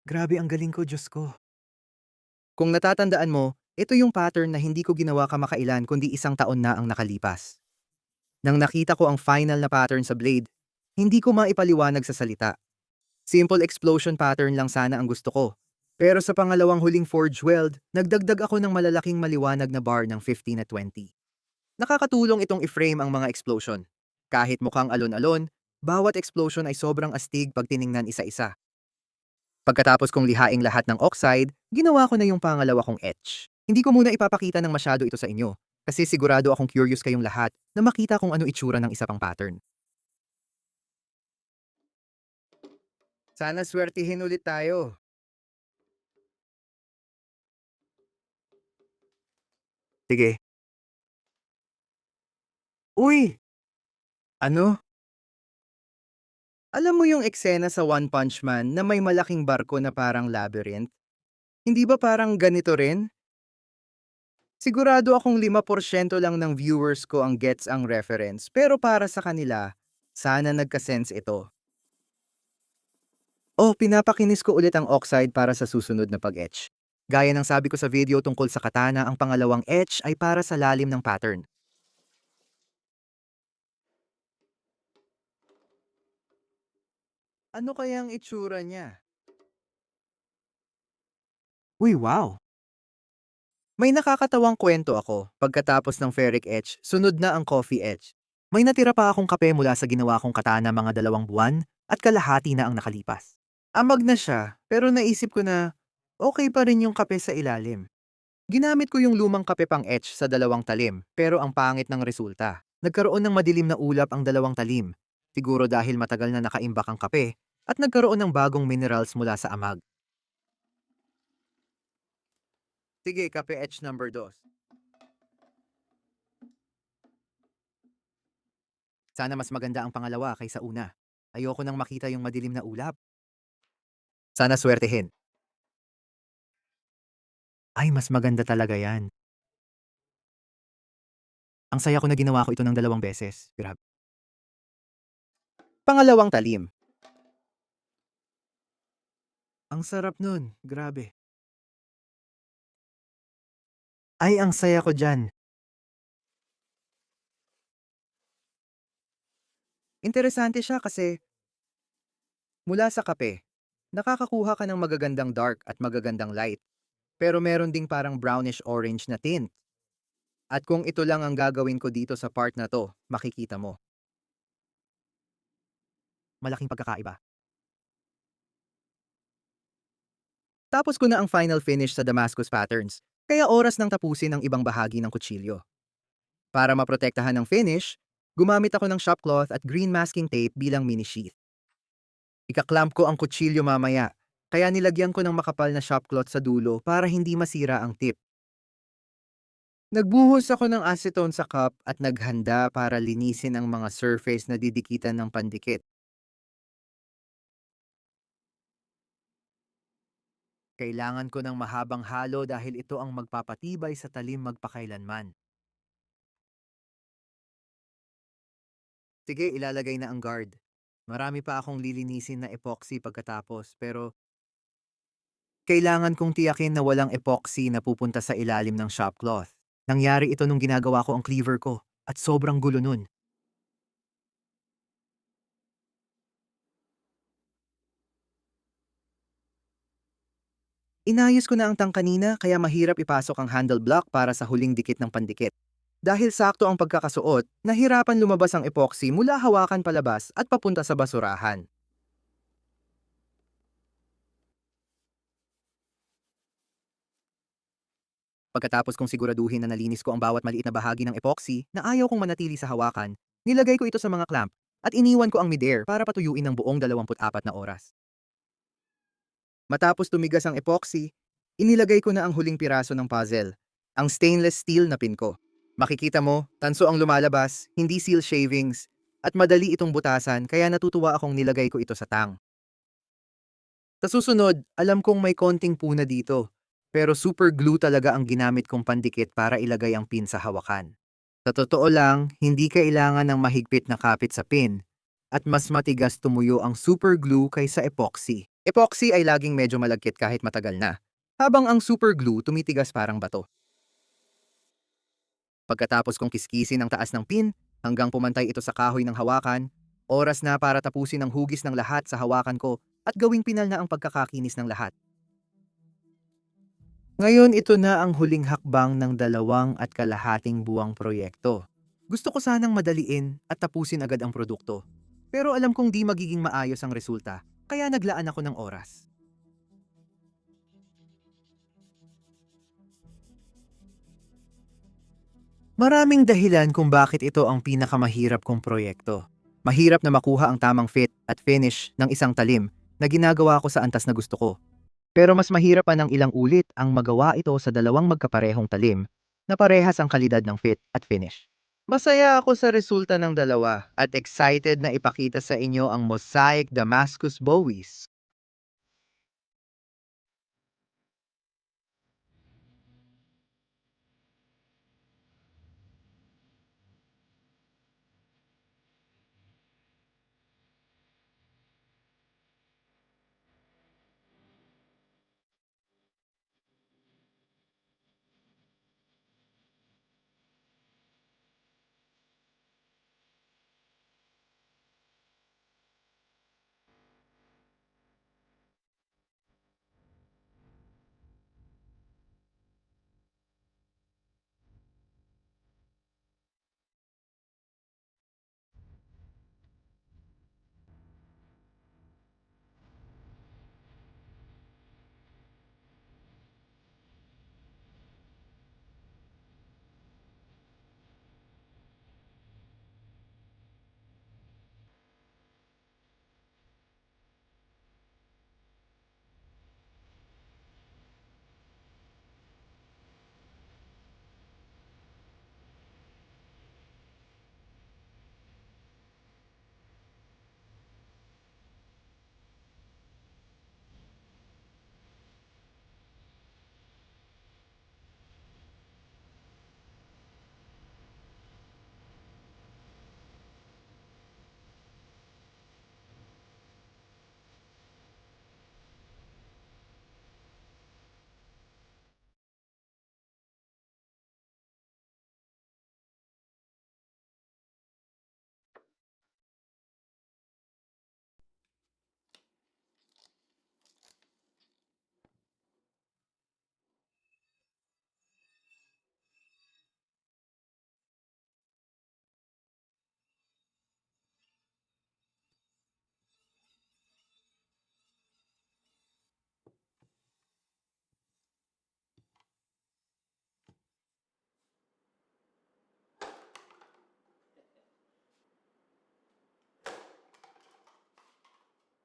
Grabe ang galing ko, Diyos ko. Kung natatandaan mo, ito yung pattern na hindi ko ginawa kamakailan kundi 1 taon na ang nakalipas. Nang nakita ko ang final na pattern sa blade, hindi ko maipaliwanag sa salita. Simple explosion pattern lang sana ang gusto ko. Pero sa pangalawang huling forge weld, nagdagdag ako ng malalaking maliwanag na bar ng 15 at 20. Nakakatulong itong i-frame ang mga explosion. Kahit mukhang alon-alon, bawat explosion ay sobrang astig pag tiningnan isa-isa. Pagkatapos kong lihaing lahat ng oxide, ginawa ko na yung pangalawa kong etch. Hindi ko muna ipapakita ng masyado ito sa inyo, kasi sigurado akong curious kayong lahat na makita kung ano itsura ng isa pang pattern. Sana swertihin ulit tayo. Sige. Uy! Ano? Alam mo yung eksena sa One Punch Man na may malaking barko na parang labyrinth? Hindi ba parang ganito rin? Sigurado akong 5% lang ng viewers ko ang gets ang reference, pero para sa kanila, sana nagka-sense ito. Oh, pinapakinis ko ulit ang oxide para sa susunod na pag-etch. Gaya ng sabi ko sa video tungkol sa katana, ang pangalawang etch ay para sa lalim ng pattern. Ano kayang itsura niya? Uy, wow! May nakakatawang kwento ako. Pagkatapos ng ferric etch, sunod na ang coffee etch. May natira pa akong kape mula sa ginawa kong katana mga 2 buwan at kalahati na ang nakalipas. Amag na siya, pero naisip ko na okay pa rin yung kape sa ilalim. Ginamit ko yung lumang kape pang etch sa 2 talim, pero ang pangit ng resulta. Nagkaroon ng madilim na ulap ang 2 talim. Siguro dahil matagal na nakaimbak ang kape at nagkaroon ng bagong minerals mula sa amag. Sige, kape etch number 2. Sana mas maganda ang pangalawa kaysa una. Ayoko nang makita yung madilim na ulap. Sana swertehin. Ay, mas maganda talaga yan. Ang saya ko na ginawa ko ito ng 2 beses. Grabe. Pangalawang talim. Ang sarap nun. Grabe. Ay, ang saya ko dyan. Interesante siya kasi mula sa kape, nakakakuha ka ng magagandang dark at magagandang light. Pero meron ding parang brownish-orange na tint. At kung ito lang ang gagawin ko dito sa part na to, makikita mo. Malaking pagkakaiba. Tapos ko na ang final finish sa Damascus patterns, kaya oras nang tapusin ang ibang bahagi ng kutsilyo. Para maprotektahan ng finish, gumamit ako ng shop cloth at green masking tape bilang mini sheath. Ikaklamp ko ang kutsilyo mamaya, kaya nilagyan ko ng makapal na shop cloth sa dulo para hindi masira ang tip. Nagbuhos ako ng acetone sa cup at naghanda para linisin ang mga surface na didikitan ng pandikit. Kailangan ko ng mahabang halo dahil ito ang magpapatibay sa talim magpakailanman. Sige, ilalagay na ang guard. Marami pa akong lilinisin na epoxy pagkatapos pero kailangan kong tiyakin na walang epoxy na pupunta sa ilalim ng shop cloth. Nangyari ito nung ginagawa ko ang cleaver ko at sobrang gulo nun. inayos ko na ang tang kanina kaya mahirap ipasok ang handle block para sa huling dikit ng pandikit. Dahil sakto ang pagkakasuot, nahirapan lumabas ang epoxy mula hawakan palabas at papunta sa basurahan. Pagkatapos kong siguraduhin na nalinis ko ang bawat maliit na bahagi ng epoxy na ayaw kong manatili sa hawakan, nilagay ko ito sa mga clamp at iniwan ko ang midair para patuyuin ng buong 24 na oras. Matapos tumigas ang epoxy, inilagay ko na ang huling piraso ng puzzle, ang stainless steel na pin ko. Makikita mo, tanso ang lumalabas, hindi seal shavings, at madali itong butasan kaya natutuwa akong nilagay ko ito sa tang. Sa susunod, alam kong may konting puna dito, pero super glue talaga ang ginamit kong pandikit para ilagay ang pin sa hawakan. Sa totoo lang, hindi kailangan ng mahigpit na kapit sa pin, at mas matigas tumuyo ang super glue kaysa epoxy. Epoxy ay laging medyo malagkit kahit matagal na, habang ang super glue tumitigas parang bato. Pagkatapos kong kiskisin ang taas ng pin hanggang pumantay ito sa kahoy ng hawakan, oras na para tapusin ang hugis ng lahat sa hawakan ko at gawing pinal na ang pagkakakinis ng lahat. Ngayon ito na ang huling hakbang ng 2.5 buwang proyekto. Gusto ko sanang madaliin at tapusin agad ang produkto. Pero alam kong di magiging maayos ang resulta, kaya naglaan ako ng oras. Maraming dahilan kung bakit ito ang pinakamahirap kong proyekto. Mahirap na makuha ang tamang fit at finish ng isang talim na ginagawa ko sa antas na gusto ko. Pero mas mahirap pa ng ilang ulit ang magawa ito sa dalawang magkaparehong talim na parehas ang kalidad ng fit at finish. Masaya ako sa resulta ng dalawa at excited na ipakita sa inyo ang Mosaic Damascus Bowies.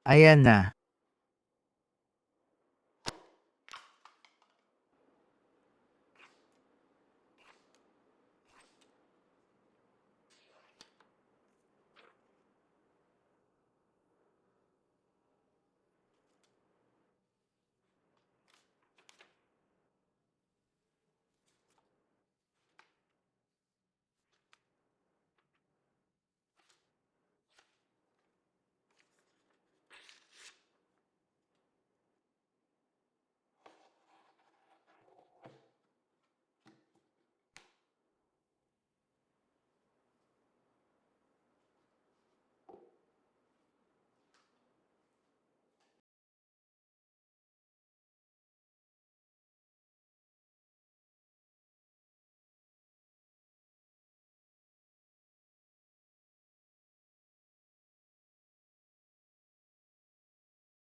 Ayan na.